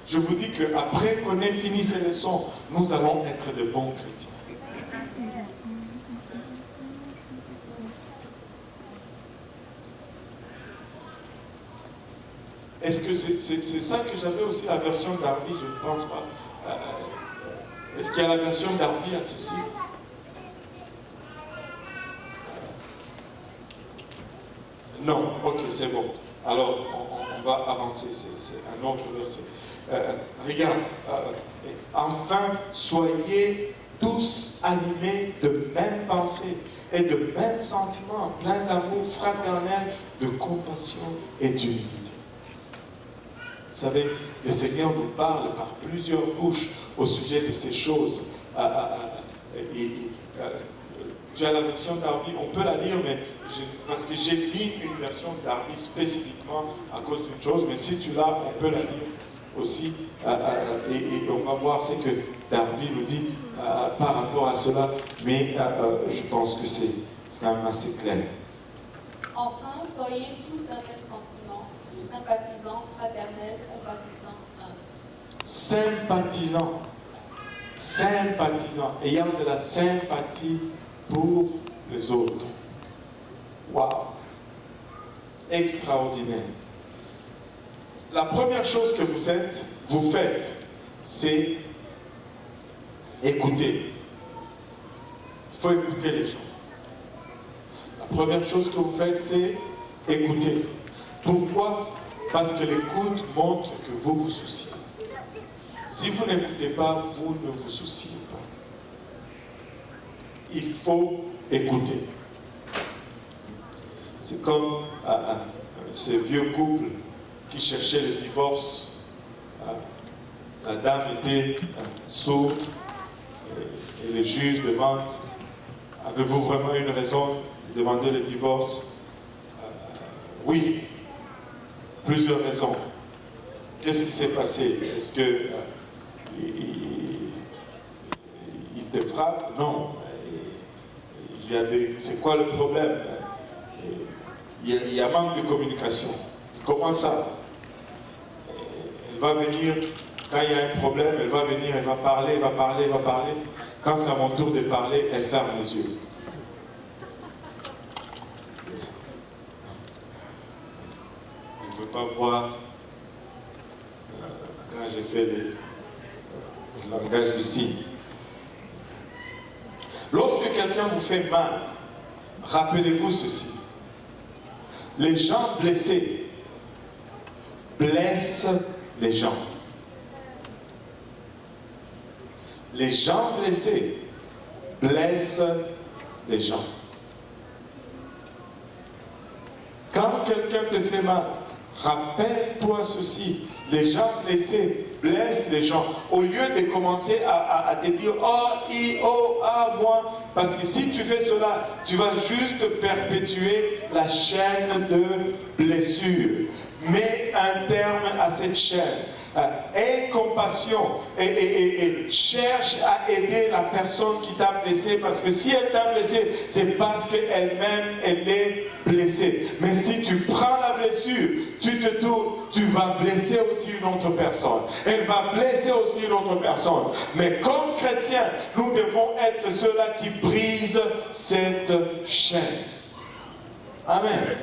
Je vous dis qu'après qu'on ait fini ces leçons, nous allons être de bons chrétiens. Est-ce que c'est ça que j'avais aussi la version d'Arby? Je ne pense pas. Est-ce qu'il y a la version d'Arby à ceci? Non, ok, c'est bon. Alors, on va avancer, c'est un autre verset. Regarde, enfin, soyez tous animés de même pensée et de même sentiment, plein d'amour fraternel, de compassion et d'humilité. Vous savez, le Seigneur nous parle par plusieurs bouches au sujet de ces choses. Tu as la version d'Arby, on peut la lire, mais parce que j'ai mis une version d'Arby spécifiquement à cause d'une chose, mais si tu l'as, on peut la lire aussi, et on va voir ce que Darby nous dit par rapport à cela, mais je pense que c'est quand même assez clair. Enfin, soyez tous d'un même sentiment, sympathisants, fraternels, compatissants, sympathisants, sympathisants, ayant de la sympathie pour les autres. Waouh! Extraordinaire. La première chose que vous faites, c'est écouter. Il faut écouter les gens. La première chose que vous faites, c'est écouter. Pourquoi? Parce que l'écoute montre que vous vous souciez. Si vous n'écoutez pas, vous ne vous souciez pas. Il faut écouter. C'est comme ces vieux couples qui cherchaient le divorce. La dame était sourde et le juge demande: avez-vous vraiment une raison de demander le divorce? Oui, plusieurs raisons. Qu'est-ce qui s'est passé? Est-ce que il te frappe? Non. C'est quoi le problème? Il y a manque de communication. Comment ça? Elle va venir, quand il y a un problème, elle va venir, elle va parler, elle va parler, elle va parler. Quand c'est à mon tour de parler, elle ferme les yeux. Elle ne veut pas voir quand j'ai fait le langage du signe. Lorsque quelqu'un vous fait mal, rappelez-vous ceci. Les gens blessés blessent les gens. Les gens blessés blessent les gens. Quand quelqu'un te fait mal, rappelle-toi ceci. Les gens blessés blessent les gens. Au lieu de commencer à te dire moi. Parce que si tu fais cela, tu vas juste perpétuer la chaîne de blessures. Mets un terme à cette chaîne. Aie compassion et cherche à aider la personne qui t'a blessé, parce que si elle t'a blessé, c'est parce qu'elle-même elle est blessée. Mais si tu prends la blessure, tu te tournes, tu vas blesser aussi une autre personne. Elle va blesser aussi une autre personne. Mais comme chrétiens, nous devons être ceux-là qui brisent cette chaîne. Amen.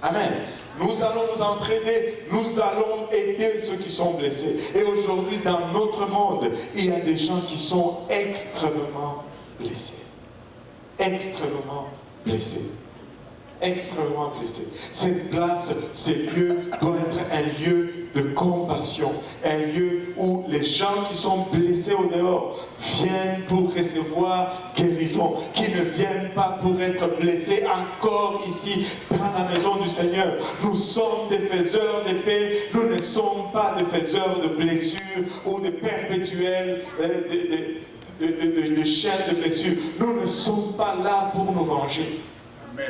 Amen. Nous allons nous entraider, nous allons aider ceux qui sont blessés. Et aujourd'hui, dans notre monde, il y a des gens qui sont extrêmement blessés. Extrêmement blessés. Extrêmement blessés. Cette place, ce lieu doit être un lieu de compassion. Un lieu où les gens qui sont blessés au dehors viennent pour recevoir guérison. Qui ne viennent pas pour être blessés encore ici dans la maison du Seigneur. Nous sommes des faiseurs de paix. Nous ne sommes pas des faiseurs de blessures ou de perpétuels de chaînes de blessures. Nous ne sommes pas là pour nous venger. Amen.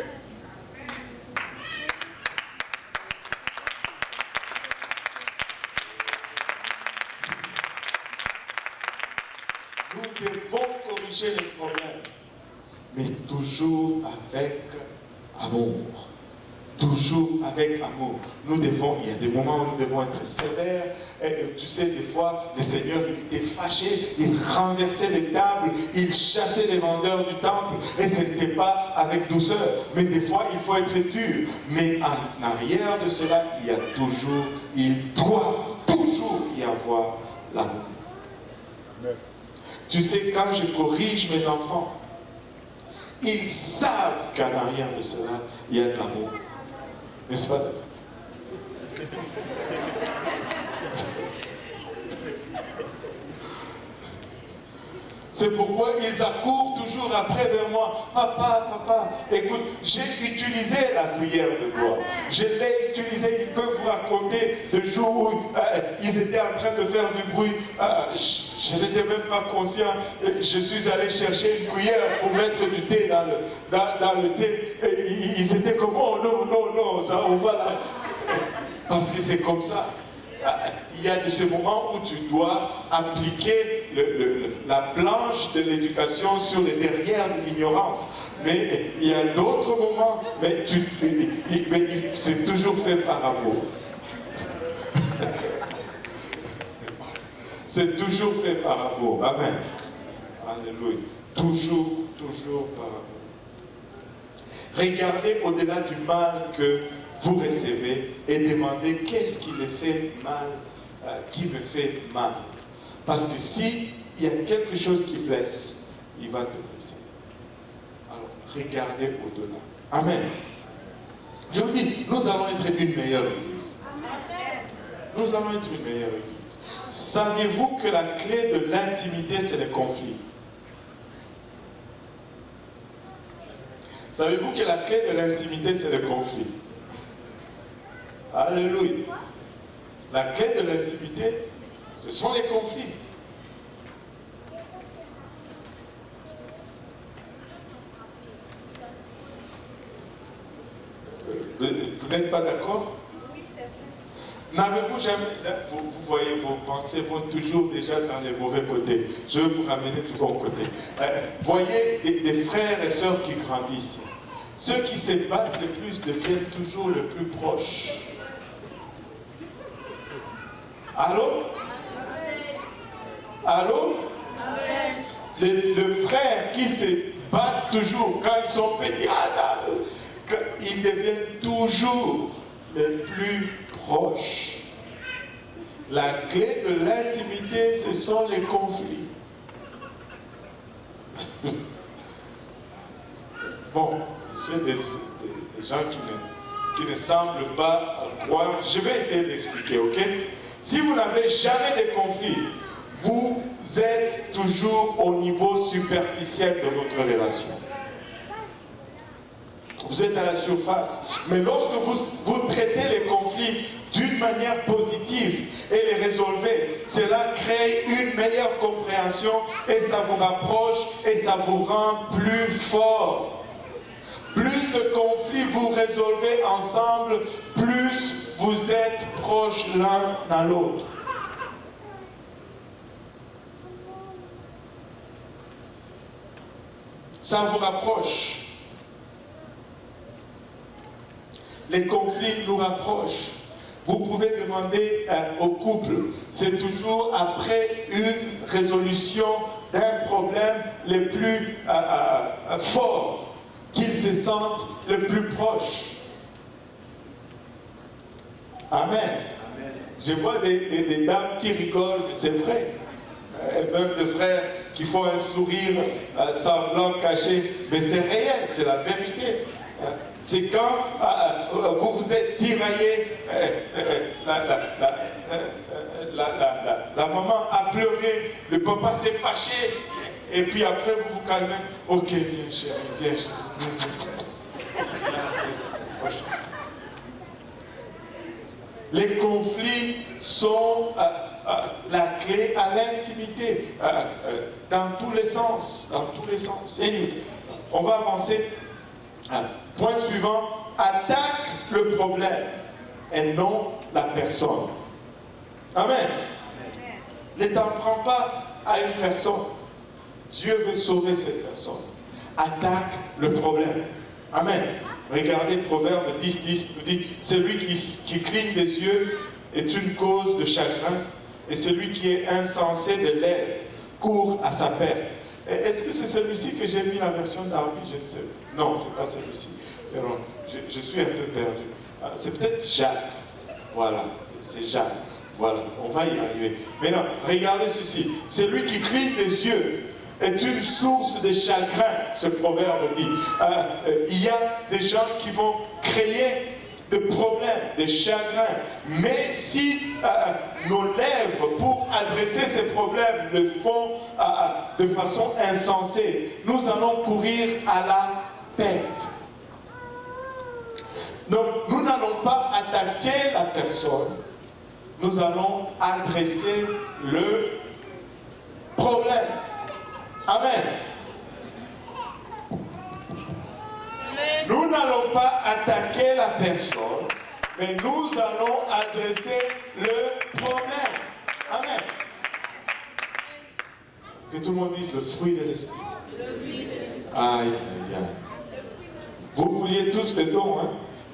Nous devons corriger les problèmes, mais toujours avec amour. Toujours avec amour. Nous devons, il y a des moments où nous devons être sévères. Et, tu sais, des fois, le Seigneur, il était fâché, il renversait les tables, il chassait les vendeurs du temple, et ce n'était pas avec douceur. Mais des fois, il faut être dur. Mais en arrière de cela, il doit toujours y avoir l'amour. Tu sais, quand je corrige mes enfants, ils savent qu'en arrière de cela, il y a de l'amour. N'est-ce pas? C'est pourquoi ils accourent toujours après vers moi. Papa, écoute, j'ai utilisé la prière de gloire. Je l'ai utilisé. Ils peuvent vous raconter le jour où ils étaient en train de faire du bruit. Je n'étais même pas conscient. Je suis allé chercher une cuillère pour mettre du thé dans le thé. Et ils étaient comme, oh non, ça, on va là. Parce que c'est comme ça. Il y a de ces moments où tu dois appliquer la planche de l'éducation sur les derrières de l'ignorance. Mais il y a d'autres moments, mais c'est toujours fait par amour. C'est toujours fait par amour. Amen. Alléluia. Toujours par amour. Regardez au-delà du mal que vous recevez et demandez qu'est-ce qui me fait mal, Parce que s'il y a quelque chose qui blesse, il va te blesser. Alors, regardez au-delà. Amen. Je vous dis, nous allons être une meilleure église. Nous allons être une meilleure église. Saviez-vous que la clé de l'intimité, c'est le conflit? Savez-vous que la clé de l'intimité, c'est le conflit? Alléluia. La clé de l'intimité, ce sont les conflits. Vous n'êtes pas d'accord? N'avez-vous jamais... Vous voyez, vos pensées vont toujours déjà dans les mauvais côtés. Je vais vous ramener du bon côté. Voyez des frères et sœurs qui grandissent. Ceux qui se battent le plus deviennent toujours le plus proches. Allô? Allô? Le frère qui se bat toujours quand ils sont petits, ils deviennent toujours les plus proches. La clé de l'intimité, ce sont les conflits. Bon, j'ai des gens qui ne semblent pas croire. Je vais essayer d'expliquer, ok? Si vous n'avez jamais de conflit, vous êtes toujours au niveau superficiel de votre relation. Vous êtes à la surface. Mais lorsque vous traitez les conflits d'une manière positive et les résolvez, cela crée une meilleure compréhension et ça vous rapproche et ça vous rend plus fort. Plus de conflits vous résolvez ensemble, plus vous êtes proches l'un à l'autre. Ça vous rapproche. Les conflits nous rapprochent. Vous pouvez demander au couple, c'est toujours après une résolution d'un problème le plus fort qu'ils se sentent le plus proches. Amen. Amen. Je vois des dames qui rigolent, mais c'est vrai. Même des frères qui font un sourire semblant caché, mais c'est réel, c'est la vérité. C'est quand vous vous êtes tiraillé, la maman a pleuré, le papa s'est fâché, et puis après vous vous calmez. Ok, viens chérie, viens chérie. Les conflits sont la clé à l'intimité, dans tous les sens, dans tous les sens. Et on va avancer. Point suivant, attaque le problème et non la personne. Amen. Ne t'en prends pas à une personne. Dieu veut sauver cette personne. Attaque le problème. Amen. Regardez Proverbe 10:10 nous dit, celui qui cligne des yeux est une cause de chagrin et celui qui est insensé de lèvres court à sa perte. Est-ce que c'est celui-ci que j'ai mis la version d'Arby? Je ne sais pas. Non, c'est pas celui-ci. C'est long. Je suis un peu perdu. C'est peut-être Jacques. Voilà, c'est Jacques. Voilà, on va y arriver. Maintenant, regardez ceci. Celui qui cligne les yeux est une source de chagrin, ce proverbe dit. Il y a des gens qui vont créer de problèmes, de chagrins. Mais si nos lèvres, pour adresser ces problèmes, le font de façon insensée, nous allons courir à la perte. Donc, nous n'allons pas attaquer la personne, nous allons adresser le problème. Amen. Nous n'allons pas attaquer la personne, mais nous allons adresser le problème. Amen. Que tout le monde dise le fruit de l'esprit. Aïe, aïe, aïe. Vous vouliez tous les dons, hein?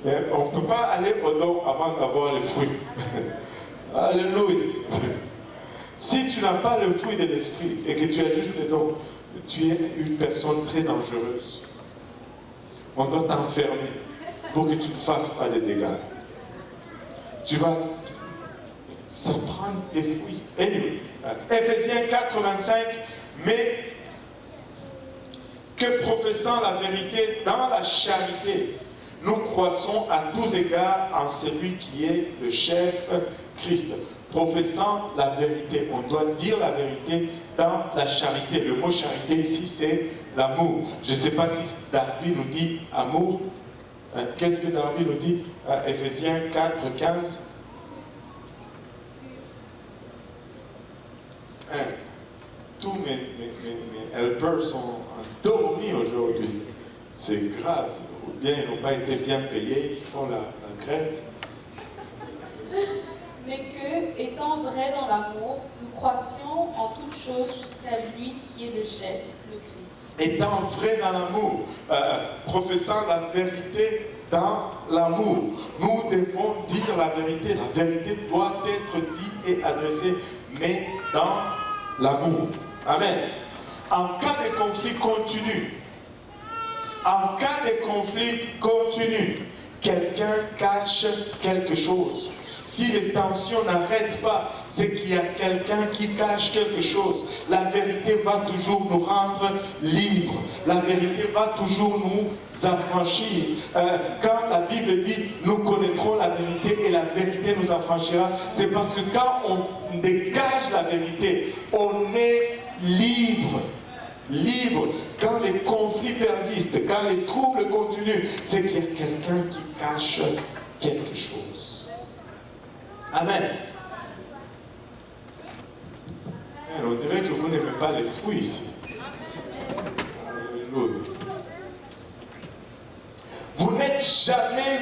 Mais on ne peut pas aller au don avant d'avoir les fruits. Alléluia. Si tu n'as pas le fruit de l'esprit et que tu as juste les dons, tu es une personne très dangereuse. On doit t'enfermer pour que tu ne fasses pas de dégâts. Ça prend des fruits. Anyway, Éphésiens 4:25, mais que professant la vérité dans la charité, nous croissons à tous égards en celui qui est le chef, Christ. Professant la vérité, on doit dire la vérité dans la charité. Le mot charité ici, c'est l'amour. Je ne sais pas si Darby nous dit amour. Qu'est-ce que Darby nous dit? Éphésiens 4:15. Tous mes helpers sont endormis aujourd'hui. C'est grave. Ou bien ils n'ont pas été bien payés, ils font la grève. Mais que, étant vrais dans l'amour, nous croissions en toutes choses jusqu'à lui qui est le chef, le Christ. Étant vrai dans l'amour, professant la vérité dans l'amour. Nous devons dire la vérité. La vérité doit être dite et adressée, mais dans l'amour. Amen. En cas de conflit continu, quelqu'un cache quelque chose. Si les tensions n'arrêtent pas, c'est qu'il y a quelqu'un qui cache quelque chose. La vérité va toujours nous rendre libres. La vérité va toujours nous affranchir. Quand la Bible dit « nous connaîtrons la vérité et la vérité nous affranchira », c'est parce que quand on dégage la vérité, on est libre. Libre. Quand les conflits persistent, quand les troubles continuent, c'est qu'il y a quelqu'un qui cache quelque chose. Amen. On dirait que vous n'aimez pas les fruits ici. Alléluia. Vous n'êtes jamais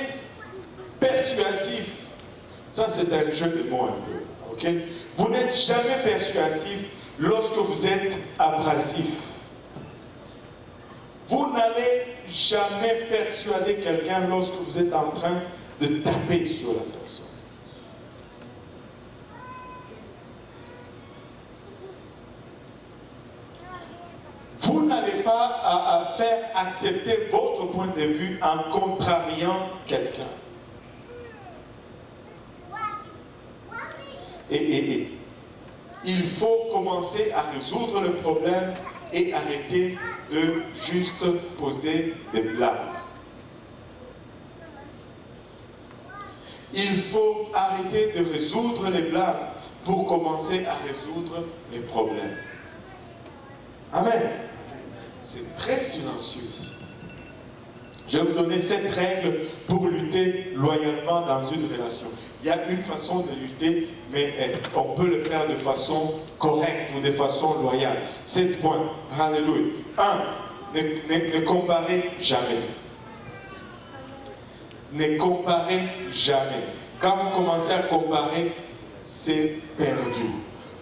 persuasif. Ça, c'est un jeu de mots un peu. Ok? Vous n'êtes jamais persuasif lorsque vous êtes abrasif. Vous n'allez jamais persuader quelqu'un lorsque vous êtes en train de taper sur la personne. Vous n'allez pas à faire accepter votre point de vue en contrariant quelqu'un. Et il faut commencer à résoudre le problème et arrêter de juste poser des blâmes. Il faut arrêter de résoudre les blâmes pour commencer à résoudre les problèmes. Amen. C'est très silencieux ici. Je vais vous donner 7 règles pour lutter loyalement dans une relation. Il y a une façon de lutter, mais on peut le faire de façon correcte ou de façon loyale. 7 points. Alléluia. 1. Ne comparez jamais. Ne comparez jamais. Quand vous commencez à comparer, c'est perdu.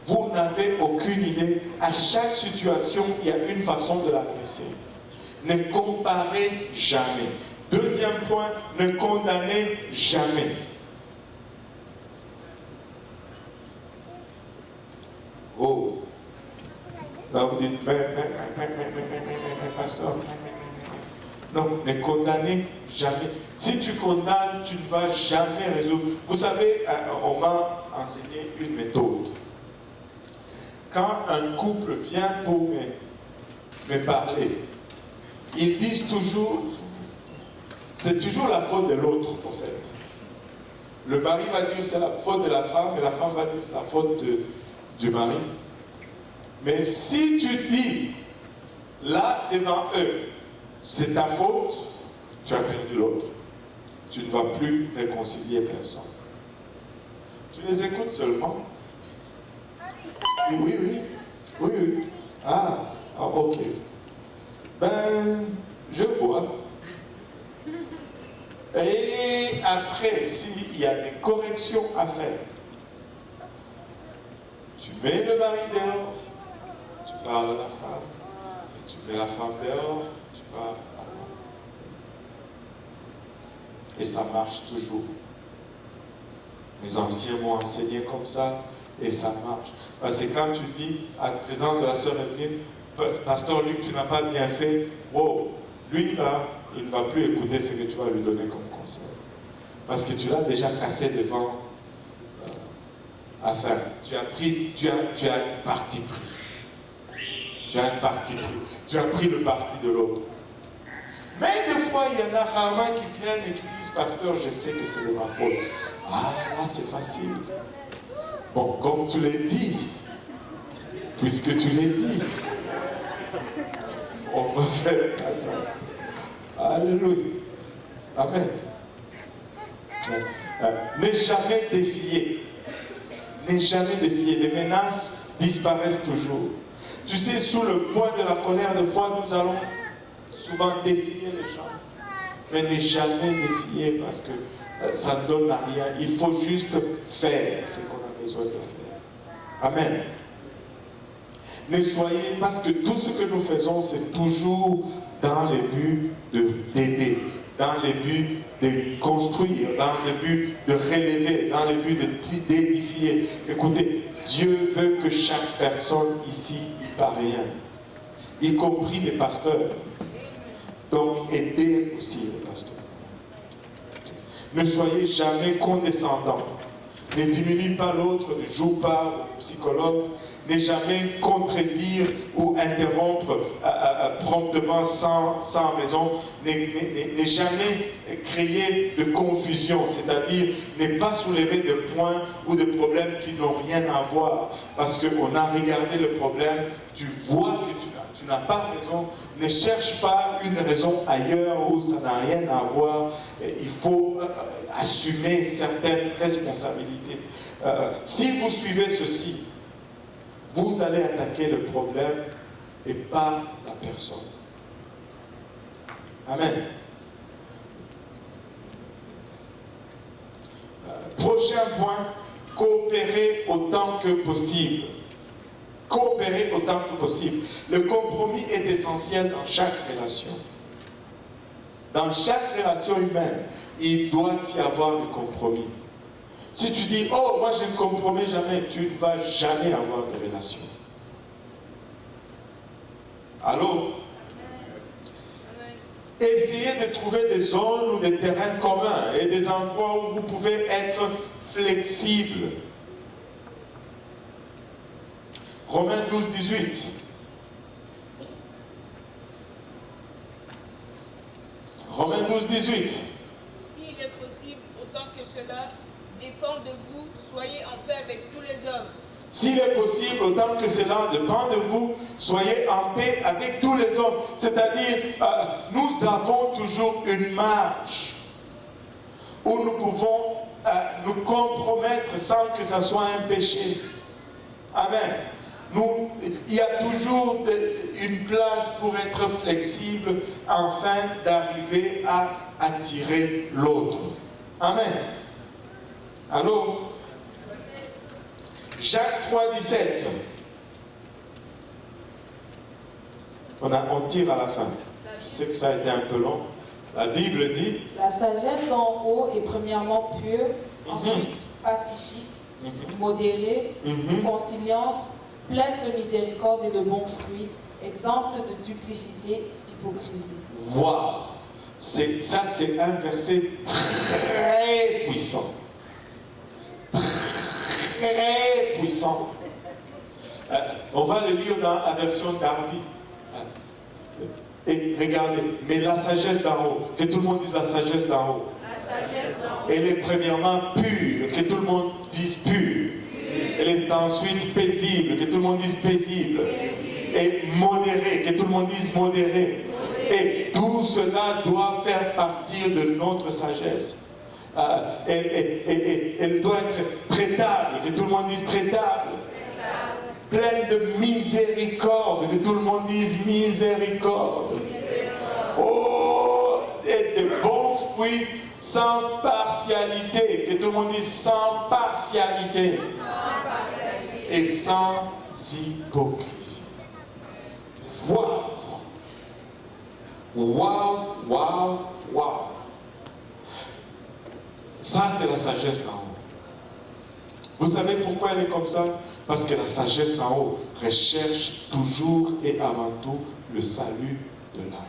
Vous n'avez aucune idée. À chaque situation, il y a une façon de l'adresser. Ne comparez jamais. Deuxième point, ne condamnez jamais. Oh. Là, vous dites, mais, pasteur, non, ne condamnez jamais. Si tu condamnes, tu ne vas jamais résoudre. Vous savez, on m'a enseigné une méthode. Quand un couple vient pour me parler, ils disent toujours, c'est toujours la faute de l'autre, en fait. Le mari va dire c'est la faute de la femme, et la femme va dire c'est la faute du mari. Mais si tu dis, là, devant eux, c'est ta faute, tu as perdu l'autre. Tu ne vas plus réconcilier personne. Tu les écoutes seulement. Oui. Ah, ok. Ben, je vois. Et après, s'il y a des corrections à faire, tu mets le mari dehors, tu parles à la femme, et tu mets la femme dehors, tu parles à l'homme. Et ça marche toujours. Mes anciens m'ont enseigné comme ça, et ça marche. Parce que quand tu dis, à la présence de la sœur Evelyne, Pasteur Luc, tu n'as pas bien fait, wow, lui là, il ne va plus écouter ce que tu vas lui donner comme conseil. Parce que tu l'as déjà cassé devant affaire. Tu as un parti pris. Tu as un parti pris. Tu as pris le parti de l'autre. Mais des fois, il y en a rarement qui viennent et qui disent, Pasteur, je sais que c'est de ma faute. Ah, là, c'est facile. Bon, comme tu l'as dit, puisque tu l'as dit, on va faire ça. Alléluia. Amen. Ne jamais défier. Ne jamais défier. Les menaces disparaissent toujours. Tu sais, sous le poids de la colère, des fois, nous allons souvent défier les gens. Mais ne jamais défier parce que ça ne donne à rien. Il faut juste faire ce qu'on a besoin de faire. Amen. Ne soyez, parce que tout ce que nous faisons, c'est toujours dans le but d'aider, dans le but de construire, dans le but de relever, dans le but d'édifier. Écoutez, Dieu veut que chaque personne ici y parvienne, y compris les pasteurs. Donc, aidez aussi les pasteurs. Ne soyez jamais condescendants. ne diminue pas l'autre, ne joue pas au psychologue, ne jamais contredire ou interrompre promptement sans raison, ne jamais créer de confusion, c'est-à-dire ne pas soulever de points ou de problèmes qui n'ont rien à voir, parce qu'on a regardé le problème, tu vois que tu n'as pas raison, ne cherche pas une raison ailleurs où ça n'a rien à voir, il faut assumer certaines responsabilités. Si vous suivez ceci, vous allez attaquer le problème et pas la personne. Amen. Prochain point, coopérer autant que possible. Coopérer autant que possible. Le compromis est essentiel dans chaque relation. Dans chaque relation humaine, il doit y avoir des compromis. Si tu dis, oh, moi je ne compromets jamais, tu ne vas jamais avoir de relation. Allô? Essayez de trouver des zones ou des terrains communs et des endroits où vous pouvez être flexible. Romains 12, 18. Romains 12, 18. S'il est possible, autant que cela dépend de vous, soyez en paix avec tous les hommes. S'il est possible, autant que cela dépend de vous, soyez en paix avec tous les hommes. C'est-à-dire, nous avons toujours une marge où nous pouvons nous compromettre sans que ça soit un péché. Amen. Il y a toujours une place pour être flexible afin d'arriver à attirer l'autre. Amen. Allô? Jacques 3, 17. On tire à la fin. Je sais que ça a été un peu long. La Bible dit... La sagesse d'en haut est premièrement pure, ensuite pacifique, modérée, conciliante, pleine de miséricorde et de bons fruits, exempte de duplicité, d'hypocrisie. Waouh! Ça, c'est un verset très puissant. Très puissant. On va le lire dans la version Darby. Et regardez, mais la sagesse d'en haut, que tout le monde dise la sagesse d'en haut. La sagesse d'en haut. Elle est premièrement pure, que tout le monde dise pure. Elle est ensuite paisible, que tout le monde dise paisible. Et modérée, que tout le monde dise modérée. Et tout cela doit faire partie de notre sagesse. Elle doit être traitable, que tout le monde dise traitable. Pleine de miséricorde, que tout le monde dise miséricorde. Oh, et de bons fruits sans partialité, que tout le monde dise sans partialité. Et sans hypocrisie. Waouh! Waouh, waouh, waouh! Ça, c'est la sagesse d'en haut. Vous savez pourquoi elle est comme ça? Parce que la sagesse d'en haut recherche toujours et avant tout le salut de l'âme.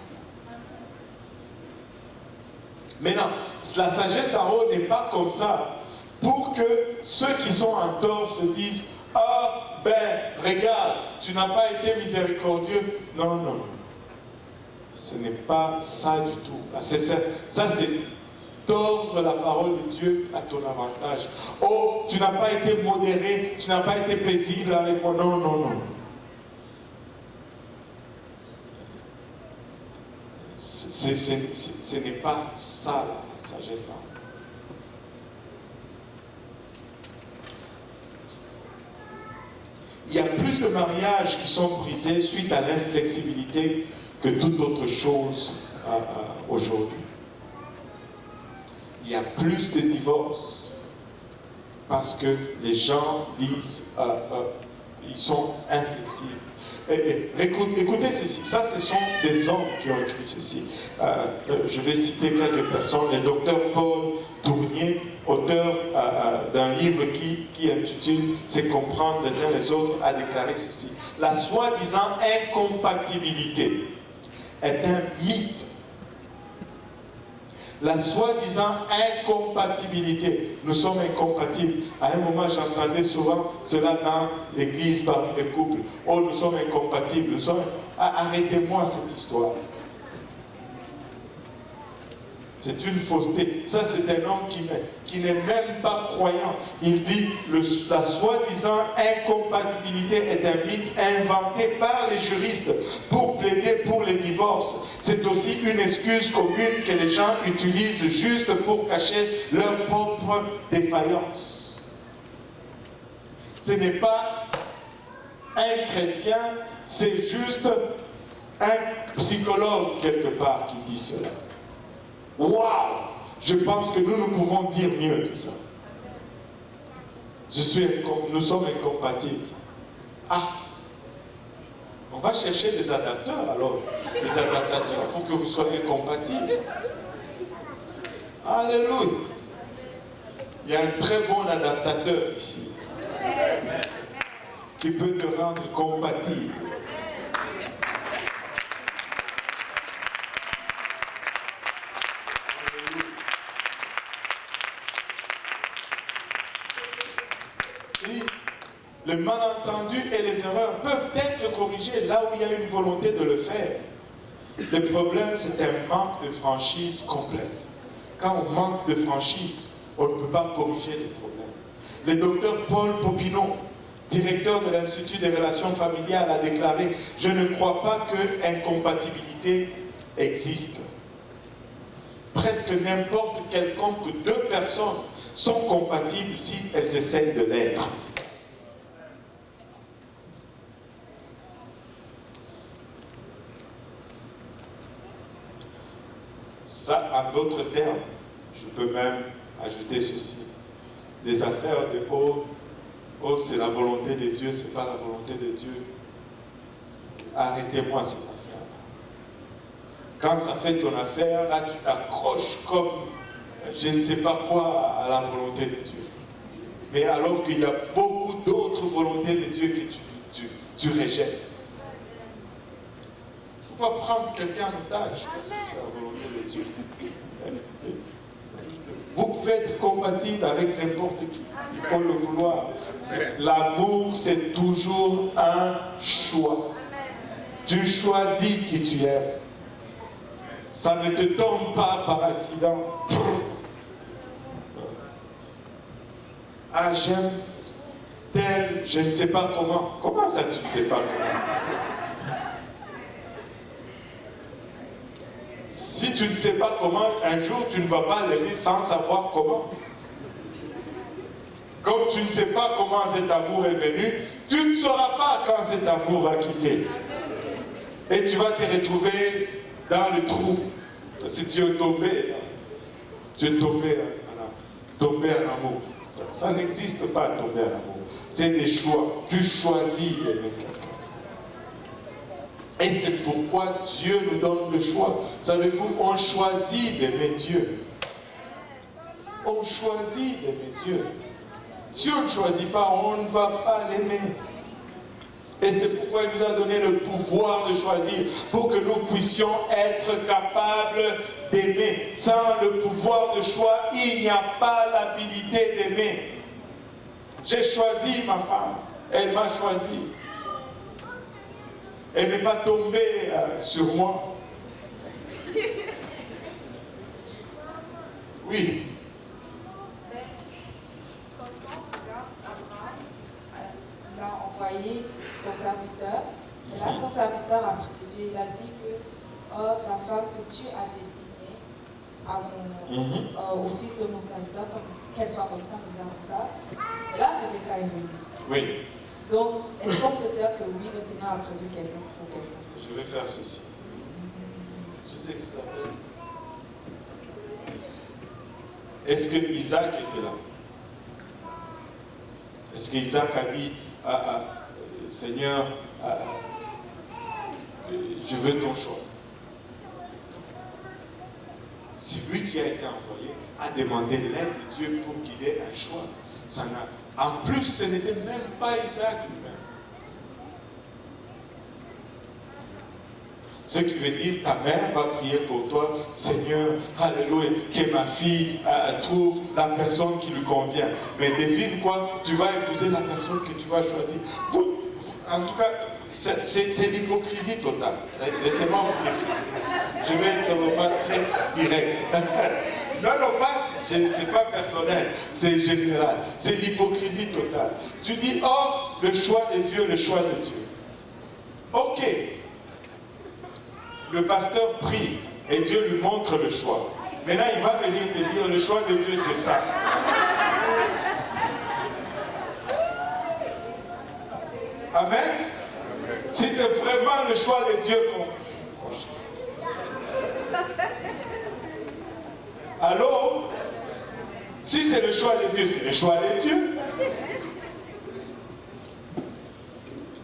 Maintenant, la sagesse d'en haut n'est pas comme ça pour que ceux qui sont en tort se disent « Ah, ben, regarde, tu n'as pas été miséricordieux. » Non, non. Ce n'est pas ça du tout. Ça, c'est tordre la parole de Dieu à ton avantage. Oh, tu n'as pas été modéré, tu n'as pas été paisible avec moi. Non, non, non. Ce n'est pas ça la sagesse d'en haut. Il y a plus de mariages qui sont brisés suite à l'inflexibilité que toute autre chose aujourd'hui. Il y a plus de divorces parce que les gens disent ils sont inflexibles. Écoutez ceci, ça ce sont des hommes qui ont écrit ceci. Je vais citer quelques personnes. Le docteur Paul Tournier, auteur d'un livre qui intitule « C'est comprendre les uns les autres », a déclaré ceci. La soi-disant incompatibilité est un mythe. La soi-disant incompatibilité. Nous sommes incompatibles. À un moment, j'entendais souvent cela dans l'église parmi les couples. Oh, nous sommes incompatibles. Nous sommes... Arrêtez-moi cette histoire. C'est une fausseté. Ça, c'est un homme qui n'est même pas croyant. Il dit la soi-disant incompatibilité est un mythe inventé par les juristes pour plaider pour les divorces. C'est aussi une excuse commune que les gens utilisent juste pour cacher leur propre défaillance. Ce n'est pas un chrétien, c'est juste un psychologue quelque part qui dit cela. Waouh! Je pense que nous pouvons dire mieux que ça. Nous sommes incompatibles. Ah! On va chercher des adaptateurs alors. Des adaptateurs pour que vous soyez compatibles. Alléluia! Il y a un très bon adaptateur ici. Qui peut te rendre compatible. Le malentendu et les erreurs peuvent être corrigés là où il y a une volonté de le faire. Le problème, c'est un manque de franchise complète. Quand on manque de franchise, on ne peut pas corriger les problèmes. Le docteur Paul Popinot, directeur de l'Institut des relations familiales, a déclaré « Je ne crois pas que incompatibilité existe. Presque n'importe quelconque deux personnes sont compatibles si elles essayent de l'être. » Ça, en d'autres termes, je peux même ajouter ceci. Les affaires de oh, c'est la volonté de Dieu, c'est pas la volonté de Dieu. Arrêtez-moi cette affaire-là. Quand ça fait ton affaire, là, tu t'accroches comme je ne sais pas quoi à la volonté de Dieu. Mais alors qu'il y a beaucoup d'autres volontés de Dieu que tu rejettes. Il ne faut pas prendre quelqu'un en otage parce que c'est la volonté de Dieu. Vous pouvez être compatible avec n'importe qui. Il faut le vouloir. L'amour, c'est toujours un choix. Tu choisis qui tu es. Ça ne te tombe pas par accident. Ah, j'aime tel, je ne sais pas comment. Comment ça, tu ne sais pas comment? Si tu ne sais pas comment, un jour, tu ne vas pas l'aimer sans savoir comment. Comme tu ne sais pas comment cet amour est venu, tu ne sauras pas quand cet amour va quitter. Et tu vas te retrouver dans le trou. Si tu es tombé, tombé en amour. Ça n'existe pas, tomber en amour. C'est des choix. Tu choisis d'aimer quelqu'un. Et c'est pourquoi Dieu nous donne le choix. Savez-vous, on choisit d'aimer Dieu. On choisit d'aimer Dieu. Si on ne choisit pas, on ne va pas l'aimer. Et c'est pourquoi il nous a donné le pouvoir de choisir, pour que nous puissions être capables d'aimer. Sans le pouvoir de choix, il n'y a pas l'habilité d'aimer. J'ai choisi ma femme, elle m'a choisi. Elle n'est pas tombée sur moi. Oui. Il a envoyé son serviteur. Et là, son serviteur a prié Dieu. Il a dit que la femme que tu as destinée au fils de mon serviteur, qu'elle soit comme ça. Et là, Rebecca est venue. Oui. Donc, est-ce qu'on peut dire que oui, le Seigneur a prévu quelqu'un pour quelqu'un? Je vais faire ceci. Je sais que ça s'appelle. Est-ce que Isaac était là? Est-ce qu'Isaac a dit Seigneur, je veux ton choix? C'est lui qui a été envoyé à demander l'aide de Dieu pour guider un choix. En plus, ce n'était même pas Isaac lui-même. Ce qui veut dire ta mère va prier pour toi, Seigneur, alléluia, que ma fille trouve la personne qui lui convient. Mais devine quoi, tu vas épouser la personne que tu vas choisir. En tout cas, c'est l'hypocrisie totale. Laissez-moi vous préciser. Je vais être vraiment très direct. Non, c'est pas personnel, c'est général. C'est l'hypocrisie totale. Tu dis, oh, le choix de Dieu, le choix de Dieu. Ok. Le pasteur prie et Dieu lui montre le choix. Maintenant, il va venir te dire, le choix de Dieu, c'est ça. Amen. Si c'est vraiment le choix de Dieu qu'on... Allô? Si c'est le choix de Dieu, c'est le choix de Dieu.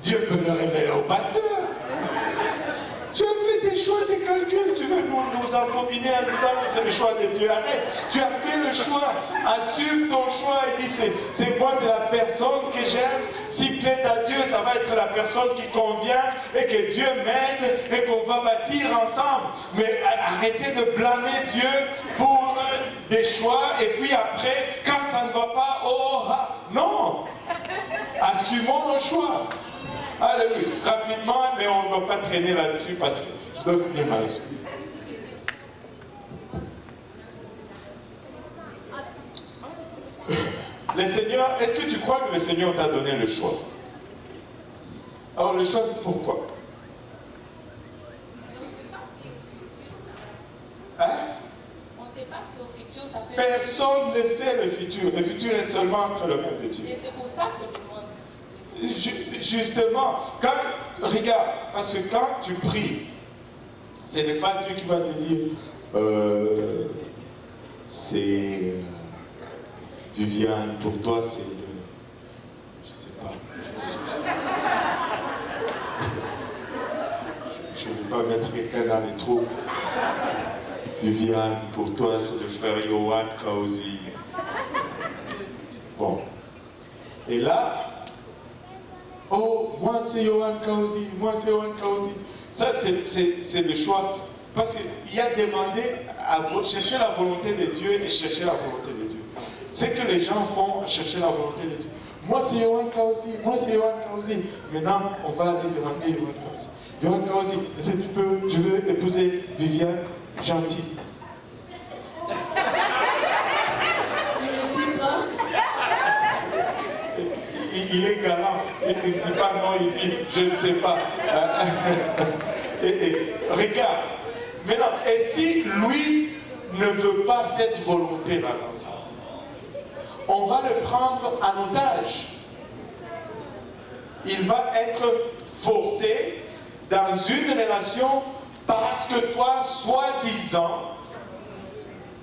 Dieu peut le révéler au pasteur. Tu as fait des choix, des calculs, tu veux nous abominer en disant que c'est le choix de Dieu. Arrête, tu as fait le choix, assume ton choix et dis c'est quoi, c'est la personne que j'aime. Si plaît à Dieu, ça va être la personne qui convient et que Dieu m'aide et qu'on va bâtir ensemble. Mais arrêtez de blâmer Dieu pour des choix et puis après, quand ça ne va pas, oh, non, assumons nos choix. Alléluia. Rapidement, mais on ne va pas traîner là-dessus parce que je dois finir ma leçon. Le Seigneur, est-ce que tu crois que le Seigneur t'a donné le choix? Alors le choix, c'est pourquoi? Hein? On ne sait pas si au futur ça peut... Personne ne sait le futur. Le futur est seulement entre les mains de Dieu. Et c'est pour ça que je demande. Justement, regarde, parce que quand tu pries, ce n'est pas Dieu qui va te dire c'est Viviane, pour toi c'est je sais pas. Je ne vais pas mettre quelqu'un dans les trous. Viviane, pour toi c'est le frère Yohan Kaozi. Bon. Et là, oh, moi c'est Yohan Kaozi, moi c'est Yohan Kaozi. Ça c'est le choix. Parce qu'il y a demandé à chercher la volonté de Dieu et chercher la volonté de Dieu. C'est que les gens font chercher la volonté de Dieu. Moi c'est Yohan Kaozi, moi c'est Yohan Kaozi. Maintenant, on va aller demander Yohan Kaozi. Yohan Kaozi, est-ce que tu veux épouser Viviane gentille? Il est galant, il ne dit pas non, il dit je ne sais pas. Regarde, maintenant, et si lui ne veut pas cette volonté-là dans ça, on va le prendre en otage. Il va être forcé dans une relation parce que toi, soi-disant,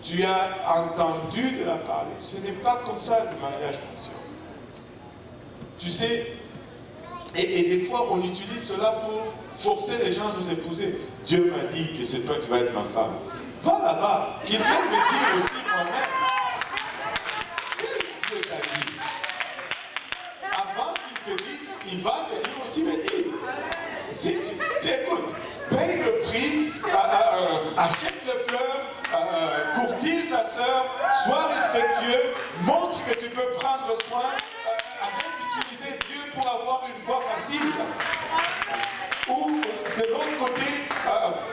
tu as entendu de la parler. Ce n'est pas comme ça que le mariage fonctionne. Tu sais, et des fois on utilise cela pour forcer les gens à nous épouser. Dieu m'a dit que c'est toi qui vas être ma femme. Va là-bas, qu'il vienne me dire aussi moi-même. Dieu t'a dit. Avant qu'il te dise, il va venir aussi me dire. Si tu écoutes, paye le prix, achète les fleurs, courtise la sœur, sois respectueux, montre que tu peux prendre soin. Utiliser Dieu pour avoir une voie facile. Ou de l'autre côté,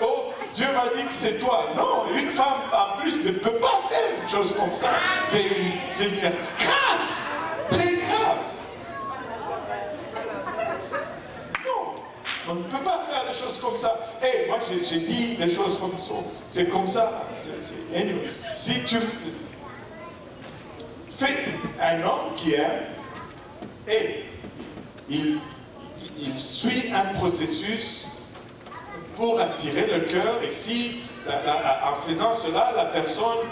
oh, Dieu m'a dit que c'est toi. Non, une femme en plus ne peut pas faire une chose comme ça. C'est grave, très grave. Non, on ne peut pas faire des choses comme ça. Hey, moi j'ai dit des choses comme ça. C'est comme ça. Anyway. Si tu fais un homme qui aime, et il suit un processus pour attirer le cœur, et si en faisant cela, la personne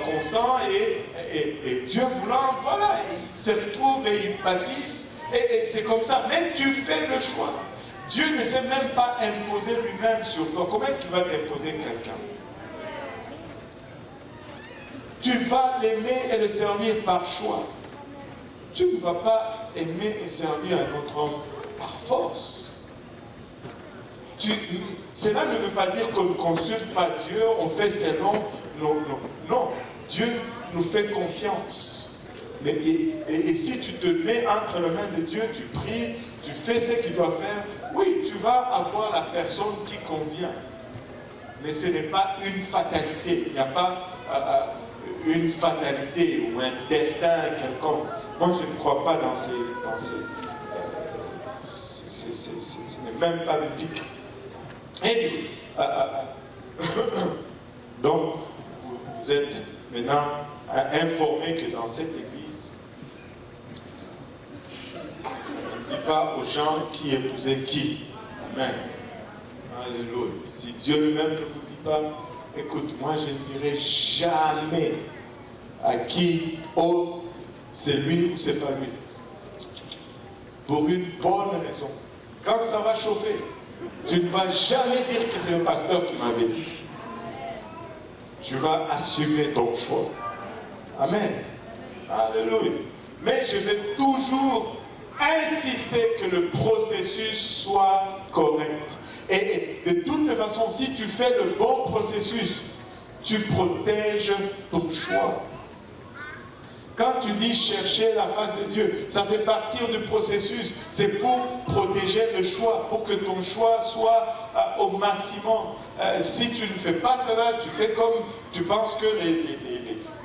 consent et Dieu voulant, voilà, il se retrouve et il bâtisse, et c'est comme ça. Mais tu fais le choix. Dieu ne s'est même pas imposé lui-même sur toi. Comment est-ce qu'il va t'imposer quelqu'un? Tu vas l'aimer et le servir par choix. Tu ne vas pas aimer et servir un autre homme par force. cela ne veut pas dire qu'on ne consulte pas Dieu, on fait selon non, Dieu nous fait confiance. Et si tu te mets entre les mains de Dieu, tu pries, tu fais ce qu'il doit faire, oui, tu vas avoir la personne qui convient. Mais ce n'est pas une fatalité. Il n'y a pas une fatalité ou un destin quelconque. Moi, je ne crois pas dans ces ce n'est même pas biblique. Et donc, vous êtes maintenant informés que dans cette église, on ne dit pas aux gens qui épousaient qui. Amen. Alléluia. Si Dieu lui-même ne vous dit pas, écoute, moi je ne dirai jamais à qui, oh, c'est lui ou c'est pas lui. Pour une bonne raison. Quand ça va chauffer, tu ne vas jamais dire que c'est le pasteur qui m'avait dit. Tu vas assumer ton choix. Amen. Alléluia. Mais je vais toujours insister que le processus soit correct. Et de toute façon, si tu fais le bon processus, tu protèges ton choix. Quand tu dis chercher la face de Dieu, ça fait partie du processus. C'est pour protéger le choix, pour que ton choix soit au maximum. Si tu ne fais pas cela, tu fais comme tu penses que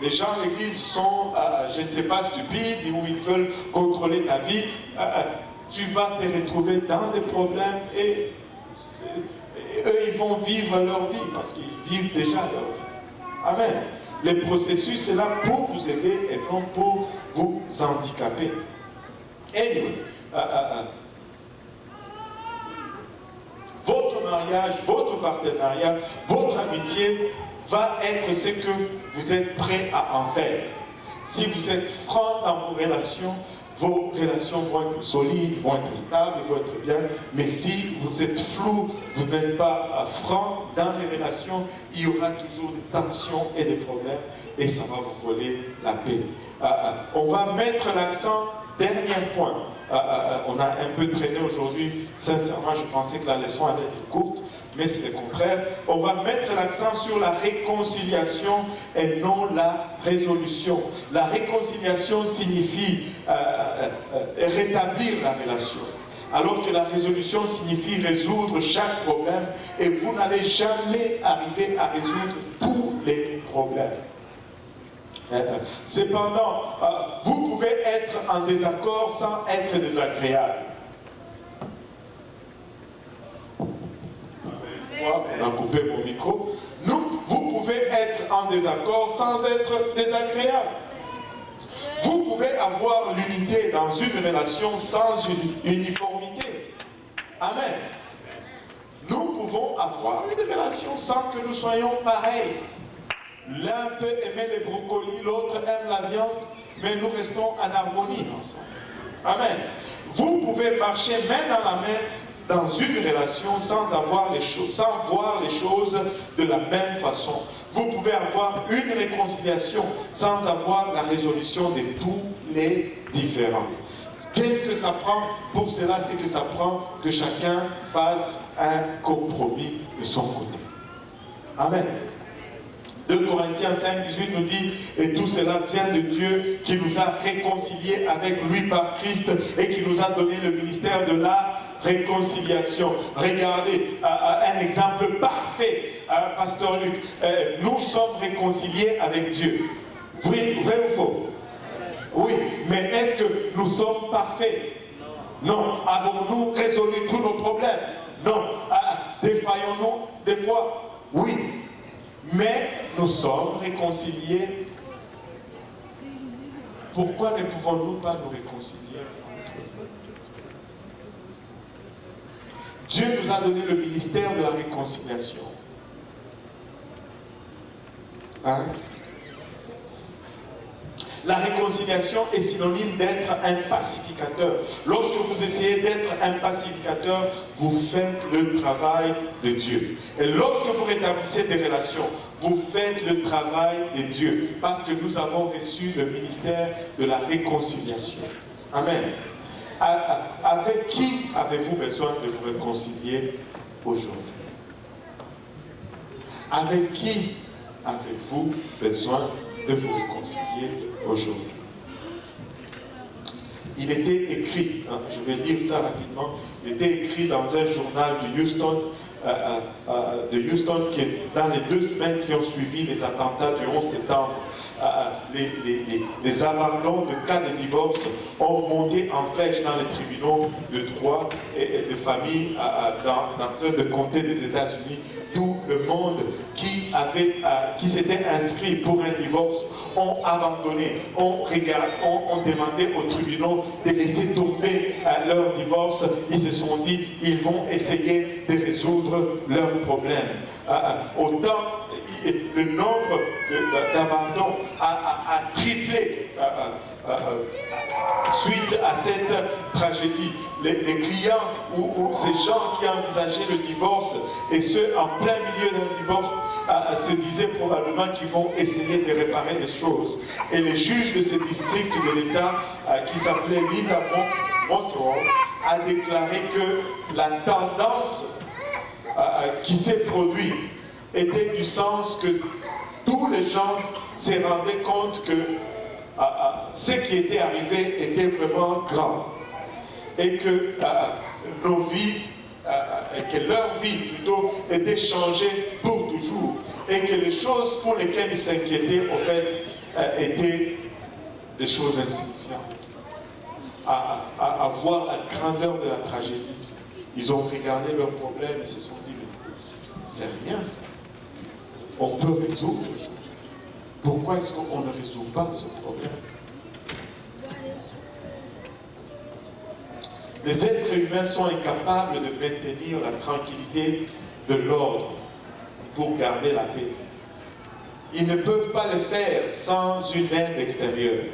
les gens de l'église sont, je ne sais pas, stupides ou ils veulent contrôler ta vie. Tu vas te retrouver dans des problèmes et eux, ils vont vivre leur vie parce qu'ils vivent déjà leur vie. Amen. Le processus est là pour vous aider et non pour vous handicaper. Et votre mariage, votre partenariat, votre amitié va être ce que vous êtes prêt à en faire. Si vous êtes franc dans vos relations vont être solides, vont être stables, vont être bien. Mais si vous êtes flou, vous n'êtes pas franc dans les relations, il y aura toujours des tensions et des problèmes et ça va vous voler la paix. On va mettre l'accent, dernier point. On a un peu traîné aujourd'hui. Sincèrement, je pensais que la leçon allait être courte, mais c'est le contraire. On va mettre l'accent sur la réconciliation et non la résolution. La réconciliation signifie rétablir la relation, alors que la résolution signifie résoudre chaque problème, et vous n'allez jamais arriver à résoudre tous les problèmes. Cependant, vous pouvez être en désaccord sans être désagréable. On a coupé mon micro. Vous pouvez être en désaccord sans être désagréable. Vous pouvez avoir l'unité dans une relation sans une uniformité. Amen. Nous pouvons avoir une relation sans que nous soyons pareils. L'un peut aimer les brocolis, l'autre aime la viande, mais nous restons en harmonie ensemble. Amen. Vous pouvez marcher main dans la main dans une relation sans voir les choses de la même façon. Vous pouvez avoir une réconciliation sans avoir la résolution de tous les différends. Qu'est-ce que ça prend pour cela? C'est que ça prend que chacun fasse un compromis de son côté. Amen. 2 Corinthiens 5, 18 nous dit, et tout cela vient de Dieu qui nous a réconciliés avec lui par Christ et qui nous a donné le ministère de la réconciliation. Regardez, un exemple parfait, Pasteur Luc. Nous sommes réconciliés avec Dieu. Vrai ou faux? Oui, mais est-ce que nous sommes parfaits? Non. Avons-nous résolu tous nos problèmes? Non. Défaillons-nous des fois? Oui. Mais nous sommes réconciliés. Pourquoi ne pouvons-nous pas nous réconcilier entre nous? Dieu nous a donné le ministère de la réconciliation. Hein? La réconciliation est synonyme d'être un pacificateur. Lorsque vous essayez d'être un pacificateur, vous faites le travail de Dieu. Et lorsque vous rétablissez des relations, vous faites le travail de Dieu. Parce que nous avons reçu le ministère de la réconciliation. Amen. Avec qui avez-vous besoin de vous réconcilier aujourd'hui? Avec qui avez-vous besoin de vous réconcilier aujourd'hui? Il était écrit, je vais lire ça rapidement, il était écrit dans un journal de Houston, qui est dans les 2 semaines qui ont suivi les attentats du 11 septembre. Les abandons de cas de divorce ont monté en flèche dans les tribunaux de droit et de famille dans le comté des États-Unis. Tout le monde qui s'était inscrit pour un divorce ont abandonné, ont demandé aux tribunaux de laisser tomber leur divorce. Ils se sont dit, ils vont essayer de résoudre leurs problèmes. Autant le nombre d'abandons a triplé suite à cette tragédie. Les clients ou ces gens qui envisageaient le divorce, et ceux en plein milieu d'un divorce, se disaient probablement qu'ils vont essayer de réparer les choses. Et les juges de ce district de l'État, qui s'appelait Linda Monroe, a déclaré que la tendance qui s'est produite était du sens que tous les gens se rendaient compte que ce qui était arrivé était vraiment grand et que nos vies, que leur vie plutôt, était changée pour toujours et que les choses pour lesquelles ils s'inquiétaient, au fait, étaient des choses insignifiantes. À voir la grandeur de la tragédie, ils ont regardé leurs problèmes et se sont dit, mais c'est rien ça. On peut résoudre ça. Pourquoi est-ce qu'on ne résout pas ce problème? Les êtres humains sont incapables de maintenir la tranquillité de l'ordre pour garder la paix. Ils ne peuvent pas le faire sans une aide extérieure.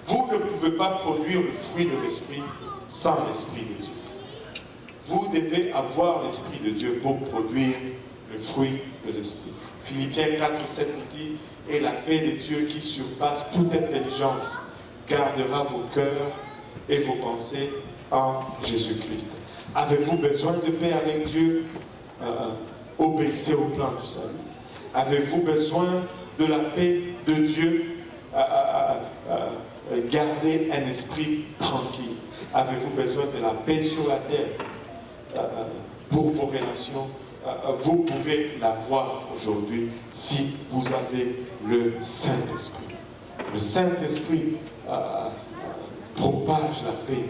Vous ne pouvez pas produire le fruit de l'Esprit sans l'Esprit de Dieu. Vous devez avoir l'Esprit de Dieu pour produire le fruit de l'Esprit. Philippiens 4:7 nous dit, et la paix de Dieu qui surpasse toute intelligence gardera vos cœurs et vos pensées en Jésus-Christ. Avez-vous besoin de paix avec Dieu? Obéissez au plan du salut. Avez-vous besoin de la paix de Dieu? Gardez un esprit tranquille. Avez-vous besoin de la paix sur la terre pour vos relations? Vous pouvez l'avoir aujourd'hui si vous avez le Saint-Esprit. Le Saint-Esprit propage la paix.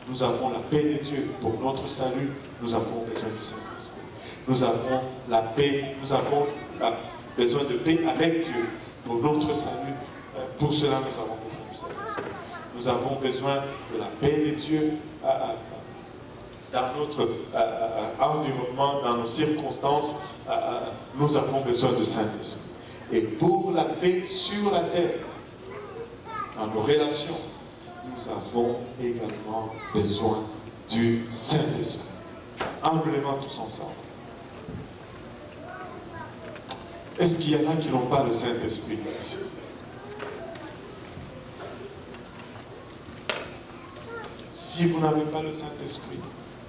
Nous avons la paix de Dieu pour notre salut. Nous avons besoin du Saint-Esprit. Nous avons la paix, nous avons besoin de paix avec Dieu pour notre salut. Pour cela, nous avons besoin du Saint-Esprit. Nous avons besoin de la paix de Dieu dans notre environnement, dans nos circonstances. Nous avons besoin du Saint-Esprit. Et pour la paix sur la terre, dans nos relations, nous avons également besoin du Saint-Esprit. En nous levant tous ensemble. Est-ce qu'il y en a qui n'ont pas le Saint-Esprit ici? Si vous n'avez pas le Saint-Esprit,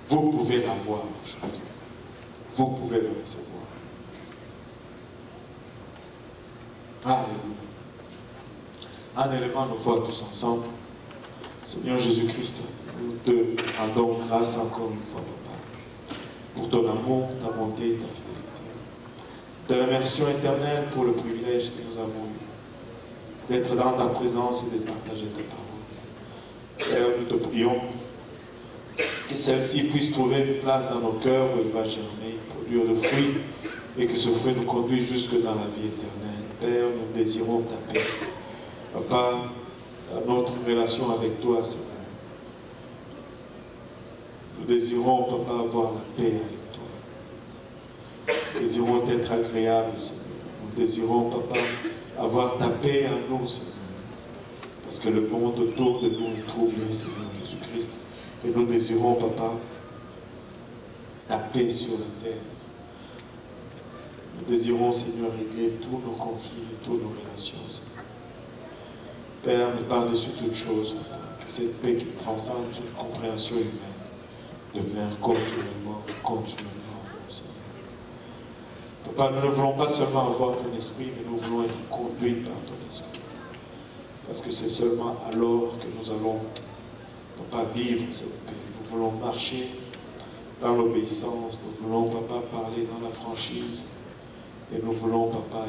vous pouvez l'avoir aujourd'hui. Vous pouvez le recevoir. Alléluia. En élevant nos voix tous ensemble, Seigneur Jésus-Christ, nous te rendons grâce encore une fois, Papa, pour ton amour, ta bonté et ta fidélité. Te remercions, Éternel, pour le privilège que nous avons eu d'être dans ta présence et de partager ta parole. Père, nous te prions que celle-ci puisse trouver une place dans nos cœurs où elle va germer, produire le fruit, et que ce fruit nous conduise jusque dans la vie éternelle. Père, nous désirons ta paix. Papa, notre relation avec toi, Seigneur. Nous désirons, Papa, avoir la paix avec toi. Nous désirons être agréables, Seigneur. Nous désirons, Papa, avoir ta paix en nous, Seigneur. Parce que le monde autour de nous est troublé, Seigneur Jésus-Christ. Et nous désirons, Papa, ta paix sur la terre. Nous désirons, Seigneur, régler tous nos conflits et toutes nos relations, Seigneur. Père, mais par-dessus toute chose, que cette paix qui transcende toute compréhension humaine demeure continuellement nous, continuellement, Seigneur. Papa, nous ne voulons pas seulement avoir ton esprit, mais nous voulons être conduits par ton esprit. Parce que c'est seulement alors que nous allons, Papa, vivre cette paix. Nous voulons marcher dans l'obéissance. Nous voulons, Papa, parler dans la franchise. Et nous voulons, Papa,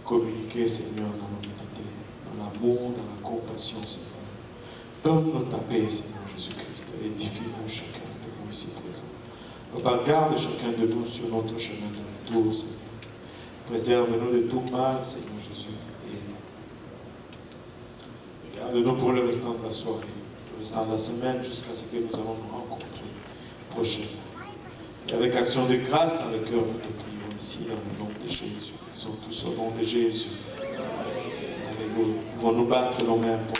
communiquer, Seigneur, dans l'humilité, dans l'amour, dans la compassion, Seigneur. Donne-nous ta paix, Seigneur Jésus-Christ. Édifie-nous chacun de nous ici présents. Papa, garde chacun de nous sur notre chemin de retour, Seigneur. Préserve-nous de tout mal, Seigneur Jésus. Et garde-nous pour le restant de la soirée, le restant de la semaine, jusqu'à ce que nous allons nous rencontrer prochainement. Et avec action de grâce dans le cœur, nous te prions ici, dans le nom de Jésus. Nous sommes tous au nom de Jésus. Alléluia. Nous allons nous battre nos mains pour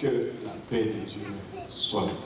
que la paix de Dieu soit avec nous.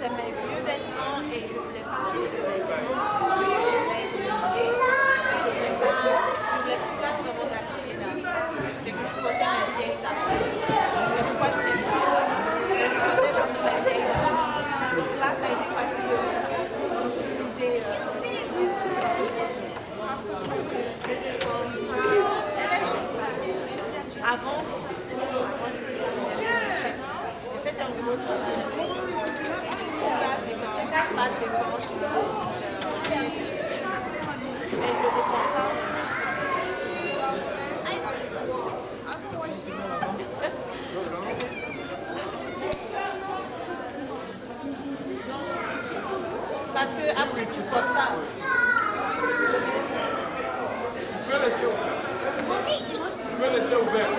c'est mes vieux vêtements et je voulais pas de vêtements. Je voulais pas me regarder là. C'est que je portais mes vieilles affaires. C'est pourquoi je voulais pas. Je portais mes vieilles affaires. Donc là, ça a été facile de utiliser. Avant, j'ai fait un gros travail. C'est pas de dépenses. Mais je ne dépends pas. Parce que après tu portes ça. Tu peux laisser ouvert. Tu peux laisser ouvert.